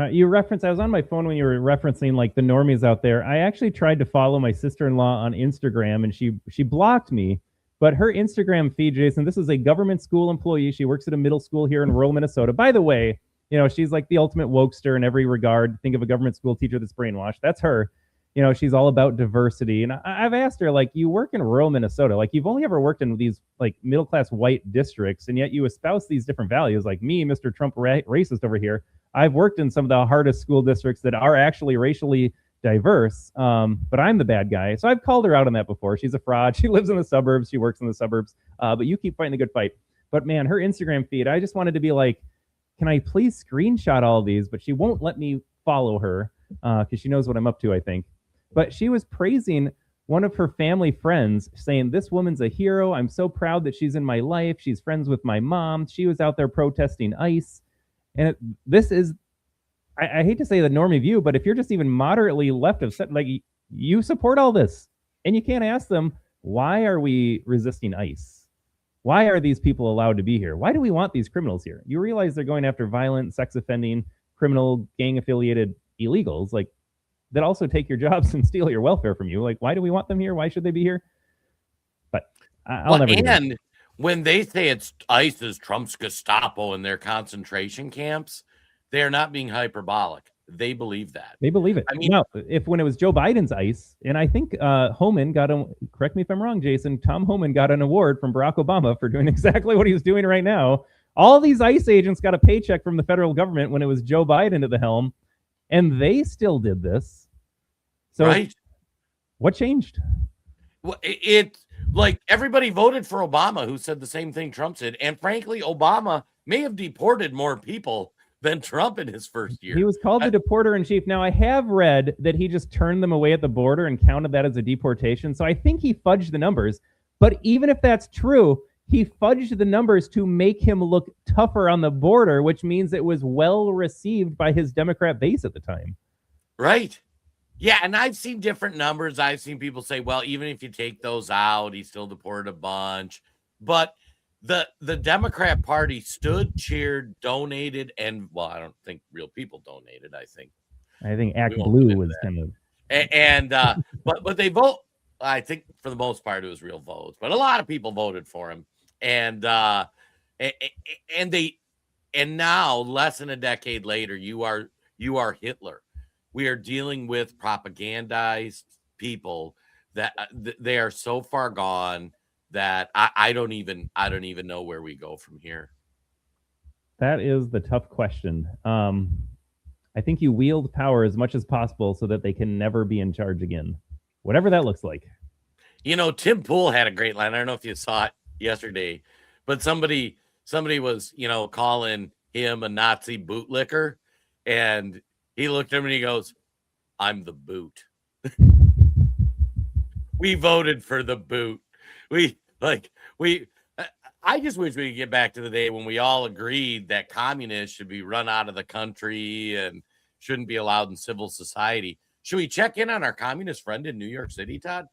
You referenced, I was on my phone when you were referencing like the normies out there. I actually tried to follow my sister-in-law on Instagram and she blocked me, but her Instagram feed, Jason, this is a government school employee. She works at a middle school here in rural Minnesota. By the way, you know, she's like the ultimate wokester in every regard. Think of a government school teacher that's brainwashed. That's her. You know, she's all about diversity. And I've asked her, like, you work in rural Minnesota, like you've only ever worked in these like middle-class white districts, and yet you espouse these different values. Like me, Mr. Trump racist over here, I've worked in some of the hardest school districts that are actually racially diverse, but I'm the bad guy. So I've called her out on that before. She's a fraud. She lives in the suburbs. She works in the suburbs. But you keep fighting the good fight. But man, her Instagram feed, I just wanted to be like, can I please screenshot all of these? But she won't let me follow her because she knows what I'm up to, I think. But she was praising one of her family friends, saying, this woman's a hero. I'm so proud that she's in my life. She's friends with my mom. She was out there protesting ICE. And this is, I hate to say the normie view, but if you're just even moderately left of, like, you support all this. And you can't ask them, why are we resisting ICE? Why are these people allowed to be here? Why do we want these criminals here? You realize they're going after violent, sex offending, criminal, gang affiliated illegals, like, that also take your jobs and steal your welfare from you. Like, why do we want them here? Why should they be here? But I'll never do that. And when they say it's ICE is Trump's Gestapo in their concentration camps, they are not being hyperbolic. They believe that. They believe it. I mean, no, when it was Joe Biden's ICE, and I think Homan got correct me if I'm wrong, Jason, Tom Homan got an award from Barack Obama for doing exactly what he's doing right now. All these ICE agents got a paycheck from the federal government when it was Joe Biden at the helm, and they still did this. So right. What changed? Well, it's like everybody voted for Obama, who said the same thing Trump said. And frankly, Obama may have deported more people than Trump in his first year. He was called the deporter in chief. Now, I have read that he just turned them away at the border and counted that as a deportation. So I think he fudged the numbers. But even if that's true, he fudged the numbers to make him look tougher on the border, which means it was well received by his Democrat base at the time. Right. Yeah, and I've seen different numbers. I've seen people say, well, even if you take those out, he still deported a bunch. But the Democrat Party stood, cheered, donated, and, well, I don't think real people donated. I think Act Blue was kind of. And but they vote. I think for the most part it was real votes, but a lot of people voted for him. And now, less than a decade later, you are Hitler. We are dealing with propagandized people that they are so far gone that I don't even know where we go from here. That is the tough question. I think you wield power as much as possible so that they can never be in charge again, whatever that looks like. You know, Tim Pool had a great line. I don't know if you saw it yesterday, but somebody was, you know, calling him a Nazi bootlicker, and he looked at him and he goes, I'm the boot. We voted for the boot. I just wish we could get back to the day when we all agreed that communists should be run out of the country and shouldn't be allowed in civil society. Should we check in on our communist friend in New York City, Todd?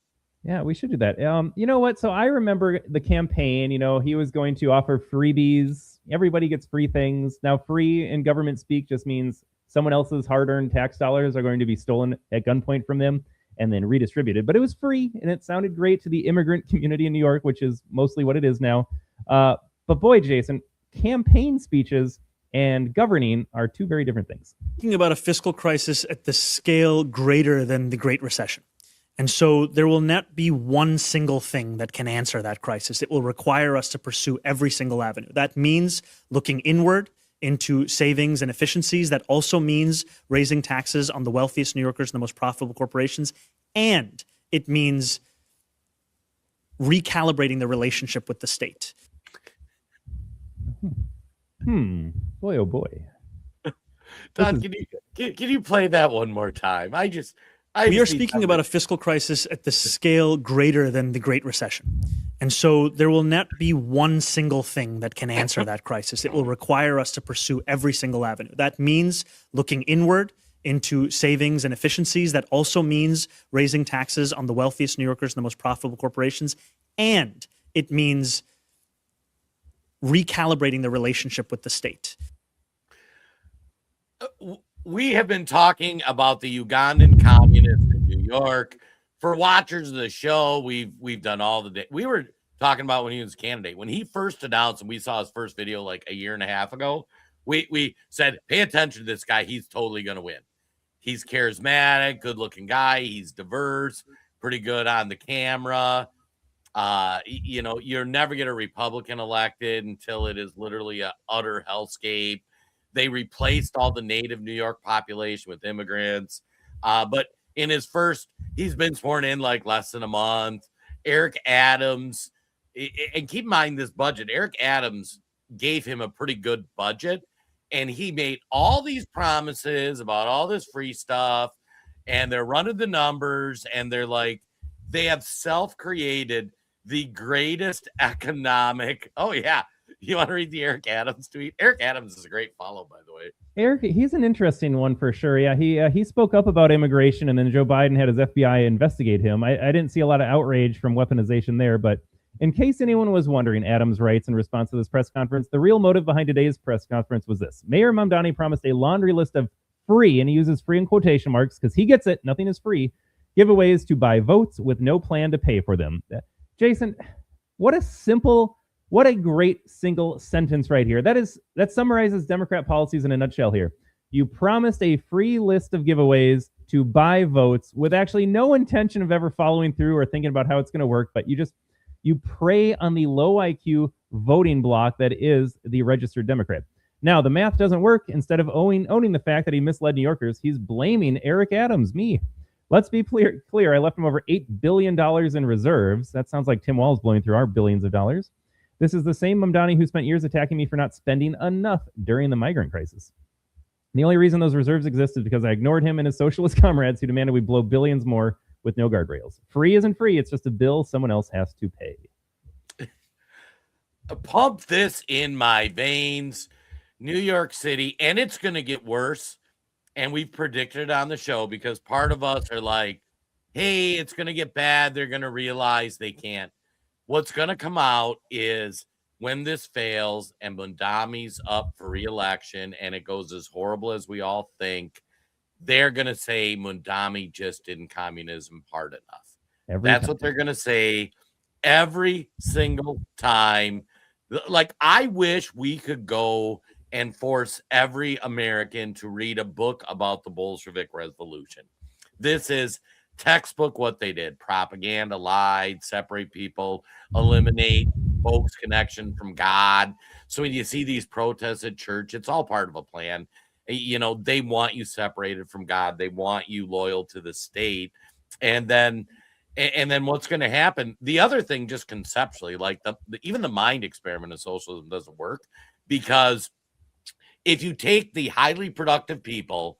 Yeah, we should do that. You know what? So I remember the campaign, you know, he was going to offer freebies. Everybody gets free things. Now, free in government speak just means someone else's hard-earned tax dollars are going to be stolen at gunpoint from them and then redistributed. But it was free, and it sounded great to the immigrant community in New York, which is mostly what it is now. But boy, Jason, campaign speeches and governing are two very different things. Thinking about a fiscal crisis at the scale greater than the Great Recession. And so there will not be one single thing that can answer that crisis. It will require us to pursue every single avenue. That means looking inward into savings and efficiencies. That also means raising taxes on the wealthiest New Yorkers and the most profitable corporations. And it means recalibrating the relationship with the state. Boy, oh boy. Todd, can you play that one more time? We are speaking about a fiscal crisis at the scale greater than the Great Recession. And so there will not be one single thing that can answer that crisis. It will require us to pursue every single avenue. That means looking inward into savings and efficiencies. That also means raising taxes on the wealthiest New Yorkers and the most profitable corporations. And it means recalibrating the relationship with the state. We have been talking about the Ugandan communists in New York. For watchers of the show, we've done all the day. We were talking about when he was a candidate. When he first announced, and we saw his first video like a year and a half ago, we said, pay attention to this guy. He's totally going to win. He's charismatic, good-looking guy. He's diverse, pretty good on the camera. You know, you'll never get a Republican elected until it is literally an utter hellscape. They replaced all the native New York population with immigrants. But in his first, he's been sworn in like less than a month. Eric Adams, and keep in mind this budget, Eric Adams gave him a pretty good budget, and he made all these promises about all this free stuff, and they're running the numbers, and they're like, they have self-created the greatest economic. Oh, yeah. You want to read the Eric Adams tweet? Eric Adams is a great follow, by the way. Eric, he's an interesting one for sure. Yeah, he spoke up about immigration, and then Joe Biden had his FBI investigate him. I didn't see a lot of outrage from weaponization there, but in case anyone was wondering, Adams writes in response to this press conference, the real motive behind today's press conference was this. Mayor Mamdani promised a laundry list of free, and he uses free in quotation marks because he gets it, nothing is free, giveaways to buy votes with no plan to pay for them. Jason, what a great single sentence right here. That summarizes Democrat policies in a nutshell here. You promised a free list of giveaways to buy votes with actually no intention of ever following through or thinking about how it's going to work, but you prey on the low IQ voting bloc that is the registered Democrat. Now, the math doesn't work. Instead of owning the fact that he misled New Yorkers, he's blaming Eric Adams, me. Let's be clear. I left him over $8 billion in reserves. That sounds like Tim Walz blowing through our billions of dollars. This is the same Mamdani who spent years attacking me for not spending enough during the migrant crisis. The only reason those reserves exist is because I ignored him and his socialist comrades who demanded we blow billions more with no guardrails. Free isn't free. It's just a bill someone else has to pay. Pump this in my veins. New York City, and it's going to get worse. And we've predicted it on the show because part of us are like, hey, it's going to get bad. They're going to realize they can't. What's going to come out is when this fails and Mamdani's up for re-election and it goes as horrible as we all think, they're going to say Mamdani just didn't communism hard enough. That's what they're going to say every single time. Like, I wish we could go and force every American to read a book about the Bolshevik Revolution. This is textbook what they did. Propaganda, lied, separate people, eliminate folks' connection from God. So when you see these protests at church, it's all part of a plan. You know, they want you separated from God. They want you loyal to the state. And then what's going to happen? The other thing, just conceptually, like even the mind experiment of socialism doesn't work, because if you take the highly productive people,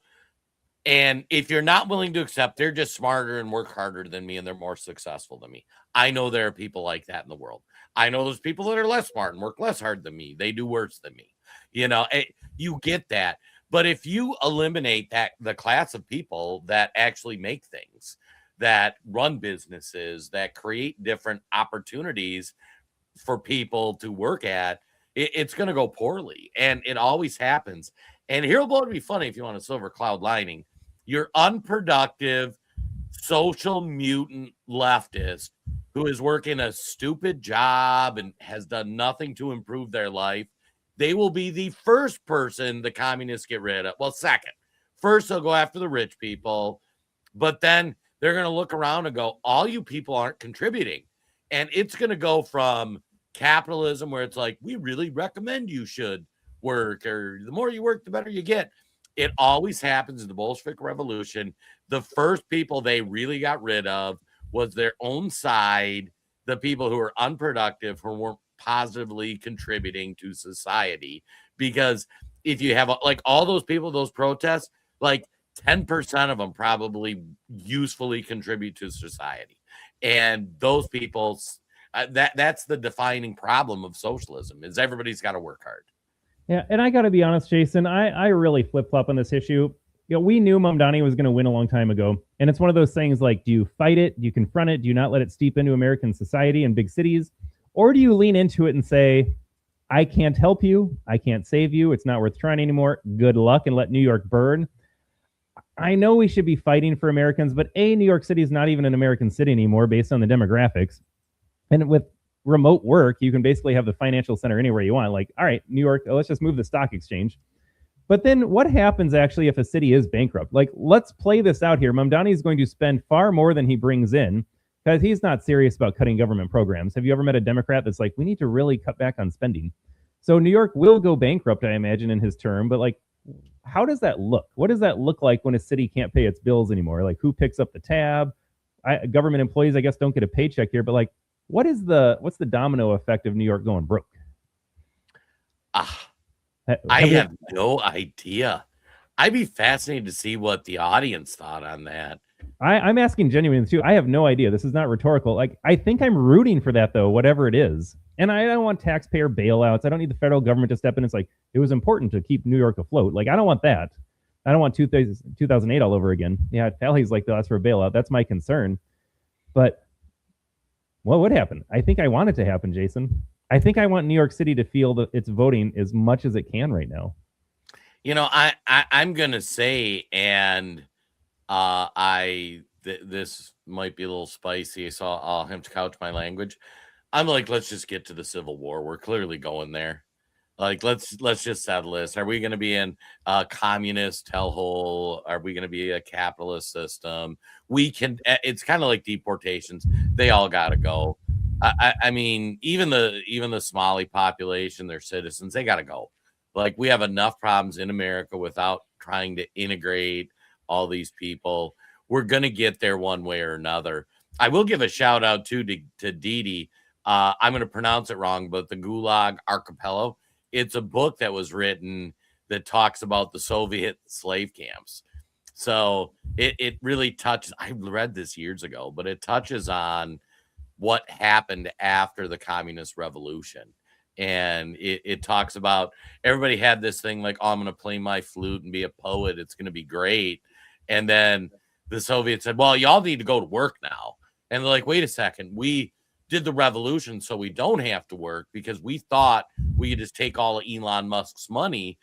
and if you're not willing to accept they're just smarter and work harder than me and they're more successful than me. I know there are people like that in the world. I know there's people that are less smart and work less hard than me. They do worse than me. You know, you get that. But if you eliminate the class of people that actually make things, that run businesses, that create different opportunities for people to work at, it's going to go poorly. And it always happens. And here would be funny if you want a silver cloud lining. Your unproductive, social mutant leftist who is working a stupid job and has done nothing to improve their life, they will be the first person the communists get rid of. Well, second. First, they'll go after the rich people, but then they're going to look around and go, all you people aren't contributing. And it's going to go from capitalism, where it's like, we really recommend you should work, or the more you work, the better you get. It always happens in the Bolshevik Revolution. The first people they really got rid of was their own side, the people who were unproductive, who weren't positively contributing to society. Because if you have like all those people, those protests, like 10% of them probably usefully contribute to society. And those people, that's the defining problem of socialism, is everybody's got to work hard. Yeah, and I got to be honest, Jason, I really flip-flop on this issue. we knew Mamdani was going to win a long time ago. And it's one of those things like, do you fight it? Do you confront it? Do you not let it steep into American society and big cities? Or do you lean into it and say, I can't help you. I can't save you. It's not worth trying anymore. Good luck, and let New York burn. I know we should be fighting for Americans, but New York City is not even an American city anymore based on the demographics. And with remote work, you can basically have the financial center anywhere you want. Like, all right, New York, let's just move the stock exchange. But then what happens actually if a city is bankrupt? Like, let's play this out here. Mamdani is going to spend far more than he brings in because he's not serious about cutting government programs. Have you ever met a Democrat that's like, we need to really cut back on spending? So New York will go bankrupt, I imagine, in his term. But like, how does that look? What does that look like when a city can't pay its bills anymore? Like, who picks up the tab? Government employees, I guess, don't get a paycheck here. But like, what's the domino effect of New York going broke? I have no idea. I'd be fascinated to see what the audience thought on that. I'm asking genuinely too. I have no idea. This is not rhetorical. Like, I think I'm rooting for that though, whatever it is. And I don't want taxpayer bailouts. I don't need the federal government to step in. It's like, it was important to keep New York afloat. Like, I don't want that. I don't want 2008 all over again. Yeah, Tally's like, that's for a bailout. That's my concern. But what would happen? I think I want it to happen, Jason. I think I want New York City to feel that it's voting as much as it can right now. You know, I'm gonna say, and this might be a little spicy, so I'll have to couch my language. I'm like, let's just get to the Civil War. We're clearly going there. Like, let's just settle this. Are we going to be in a communist hellhole? Are we going to be a capitalist system? It's kind of like deportations. They all got to go. I mean, even the Somali population, their citizens, they got to go. Like, we have enough problems in America without trying to integrate all these people. We're going to get there one way or another. I will give a shout out to Didi. I'm going to pronounce it wrong, but the Gulag Archipelago. It's a book that was written that talks about the Soviet slave camps. So it really touches. I read this years ago, but it touches on what happened after the communist revolution. And it talks about, everybody had this thing like, oh, I'm going to play my flute and be a poet. It's going to be great. And then the Soviets said, well, y'all need to go to work now. And they're like, wait a second. We did the revolution so we don't have to work, because we thought we could just take all of Elon Musk's money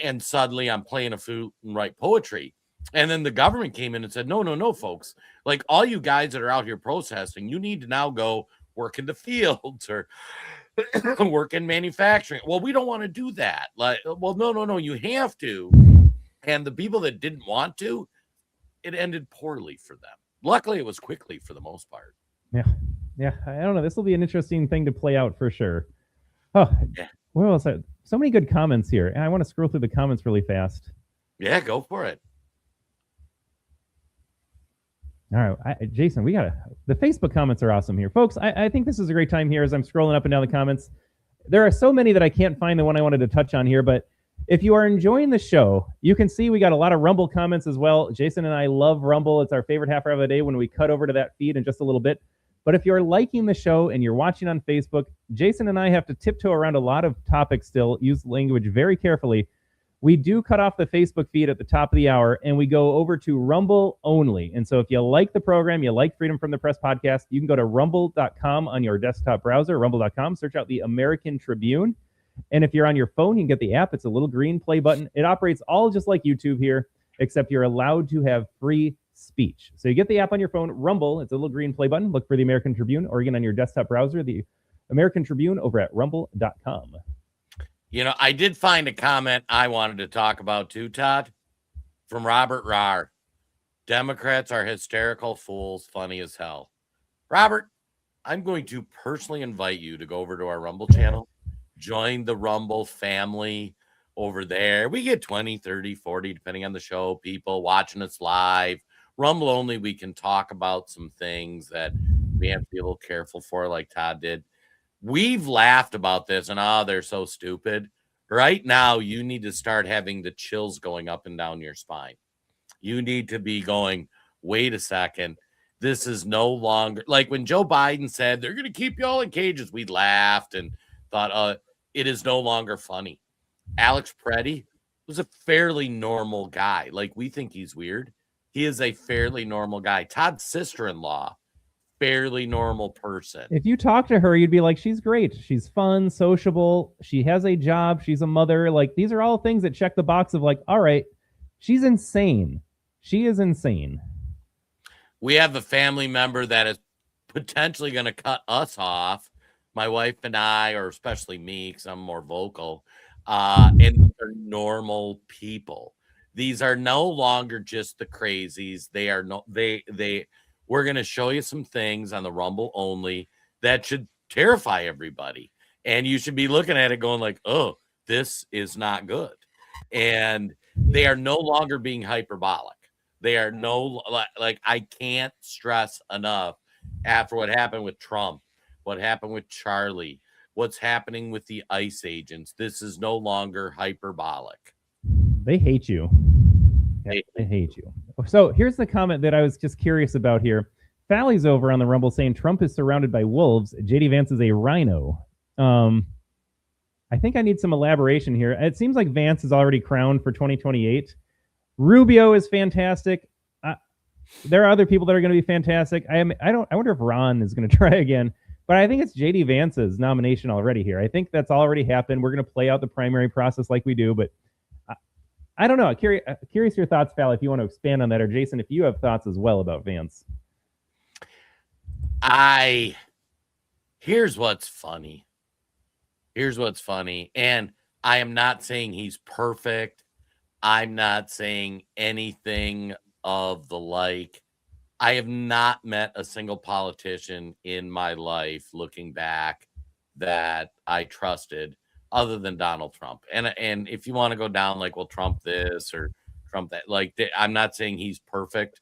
and suddenly I'm playing a flute and write poetry. And then the government came in and said, no, folks, like, all you guys that are out here protesting, you need to now go work in the fields or work in manufacturing. Well, we don't want to do that. Like, well, no, you have to. And the people that didn't want to, it ended poorly for them. Luckily, it was quickly for the most part. Yeah, I don't know. This will be an interesting thing to play out for sure. Oh, yeah. What else? So many good comments here. And I want to scroll through the comments really fast. Yeah, go for it. All right, Jason, the Facebook comments are awesome here. Folks, I think this is a great time here as I'm scrolling up and down the comments. There are so many that I can't find the one I wanted to touch on here, but if you are enjoying the show, you can see we got a lot of Rumble comments as well. Jason and I love Rumble. It's our favorite half hour of the day when we cut over to that feed in just a little bit. But if you're liking the show and you're watching on Facebook, Jason and I have to tiptoe around a lot of topics still, use language very carefully. We do cut off the Facebook feed at the top of the hour, and we go over to Rumble only. And so if you like the program, you like Freedom from the Press podcast, you can go to rumble.com on your desktop browser, rumble.com, search out the American Tribune. And if you're on your phone, you can get the app. It's a little green play button. It operates all just like YouTube here, except you're allowed to have free speech. So you get the app on your phone, Rumble. It's a little green play button. Look for the American Tribune, or again on your desktop browser, the American Tribune over at rumble.com. You know, I did find a comment I wanted to talk about too, Todd, from Robert Rahr. Democrats are hysterical fools, funny as hell. Robert, I'm going to personally invite you to go over to our Rumble channel, join the Rumble family over there. We get 20, 30, 40, depending on the show, people watching us live. Rumble only, we can talk about some things that we have to be a little careful for, like Todd did. We've laughed about this, and they're so stupid. Right now, you need to start having the chills going up and down your spine. You need to be going, wait a second. This is no longer, like when Joe Biden said, they're going to keep you all in cages. We laughed and thought, it is no longer funny. Alex Preddy, was a fairly normal guy. Like, we think he's weird. He is a fairly normal guy. Todd's sister-in-law, fairly normal person. If you talk to her, you'd be like, she's great. She's fun, sociable. She has a job. She's a mother. Like, these are all things that check the box of like, all right, she's insane. She is insane. We have a family member that is potentially going to cut us off, my wife and I, or especially me, because I'm more vocal. And they're normal people. These are no longer just the crazies. They are we're going to show you some things on the Rumble only that should terrify everybody. And you should be looking at it going like, oh, this is not good. And they are no longer being hyperbolic. They are like, I can't stress enough after what happened with Trump, what happened with Charlie, what's happening with the ICE agents. This is no longer hyperbolic. They hate you. Yeah, they hate you. So here's the comment that I was just curious about here. Falley's over on the Rumble saying Trump is surrounded by wolves. JD Vance is a rhino. I think I need some elaboration here. It seems like Vance is already crowned for 2028. Rubio is fantastic. There are other people that are going to be fantastic. I wonder if Ron is going to try again. But I think it's JD Vance's nomination already here. I think that's already happened. We're going to play out the primary process like we do. But I don't know. Curious your thoughts, Falley, if you want to expand on that. Or Jason, if you have thoughts as well about Vance. Here's what's funny. And I am not saying he's perfect. I'm not saying anything of the like. I have not met a single politician in my life looking back that I trusted other than Donald Trump. And if you want to go down like, well, Trump this or Trump that, like, I'm not saying he's perfect,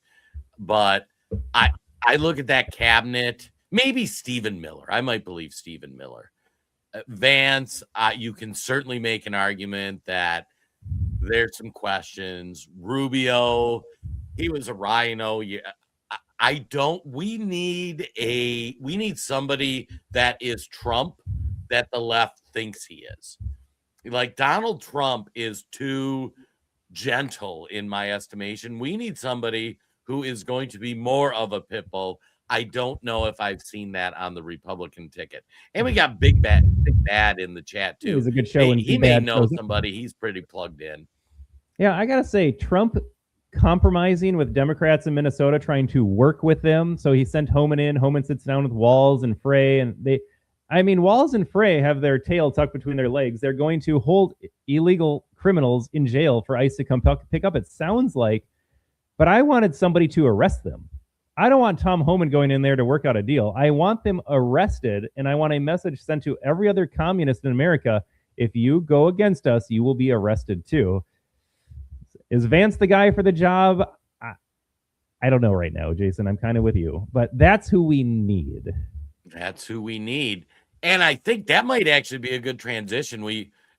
but I look at that cabinet, maybe Stephen Miller. I might believe Stephen Miller. Vance, you can certainly make an argument that there's some questions. Rubio, he was a rhino. Yeah, we need somebody that is Trump that the left thinks he is. Like, Donald Trump is too gentle in my estimation. We need somebody who is going to be more of a pit bull. I don't know if I've seen that on the Republican ticket. And we got Big Bad in the chat too. It was a good show. He may know somebody. He's pretty plugged in. Yeah, I gotta say, Trump compromising with Democrats in Minnesota, trying to work with them. So he sent Homan in. Homan sits down with Walz and Frey, and Walz and Frey have their tail tucked between their legs. They're going to hold illegal criminals in jail for ICE to come pick up. It sounds like, but I wanted somebody to arrest them. I don't want Tom Homan going in there to work out a deal. I want them arrested, and I want a message sent to every other communist in America. If you go against us, you will be arrested too. Is Vance the guy for the job? I don't know right now, Jason. I'm kind of with you, but that's who we need. That's who we need. And I think that might actually be a good transition.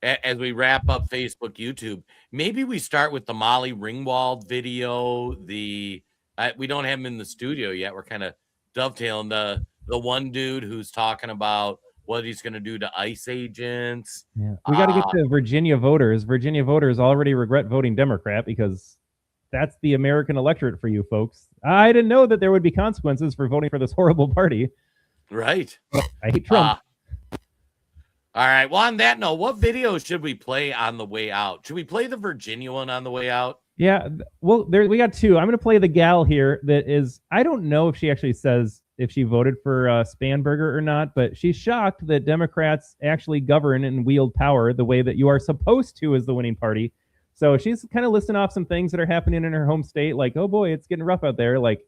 As we wrap up Facebook, YouTube, maybe we start with the Molly Ringwald video. We don't have him in the studio yet. We're kind of dovetailing the one dude who's talking about what he's going to do to ICE agents. Yeah, we got to get to Virginia voters. Virginia voters already regret voting Democrat because that's the American electorate for you folks. I didn't know that there would be consequences for voting for this horrible party. Right. I hate Trump. All right. Well, on that note, what video should we play on the way out? Should we play the Virginia one on the way out? Yeah. Well, we got two. I'm going to play the gal here that is, I don't know if she actually says if she voted for Spanberger or not, but she's shocked that Democrats actually govern and wield power the way that you are supposed to as the winning party. So she's kind of listing off some things that are happening in her home state, like, oh boy, it's getting rough out there. Like,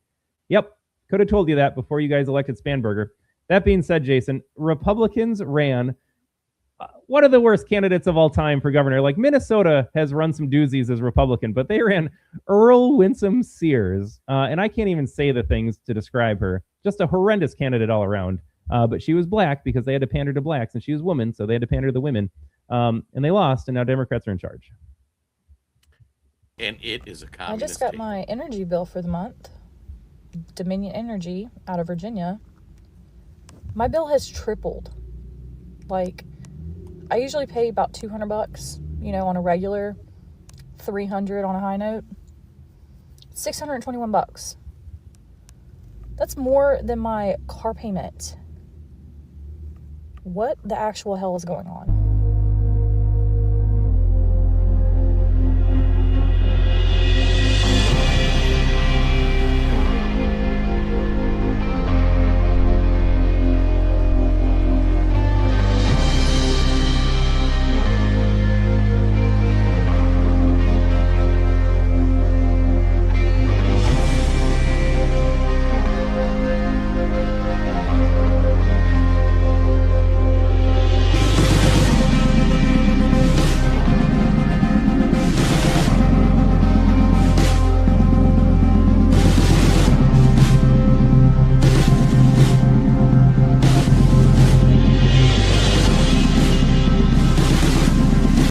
yep, could have told you that before you guys elected Spanberger. That being said, Jason, Republicans ran one of the worst candidates of all time for governor. Like, Minnesota has run some doozies as Republican, but they ran Earl Winsome Sears. And I can't even say the things to describe her. Just a horrendous candidate all around. But she was black because they had to pander to blacks, and she was woman, so they had to pander to the women. And they lost, and now Democrats are in charge. And it is a communist. I just got my energy bill for the month. Dominion Energy out of Virginia. My bill has tripled. Like, I usually pay about $200, on a regular 300 on a high note. $621. That's more than my car payment. What the actual hell is going on?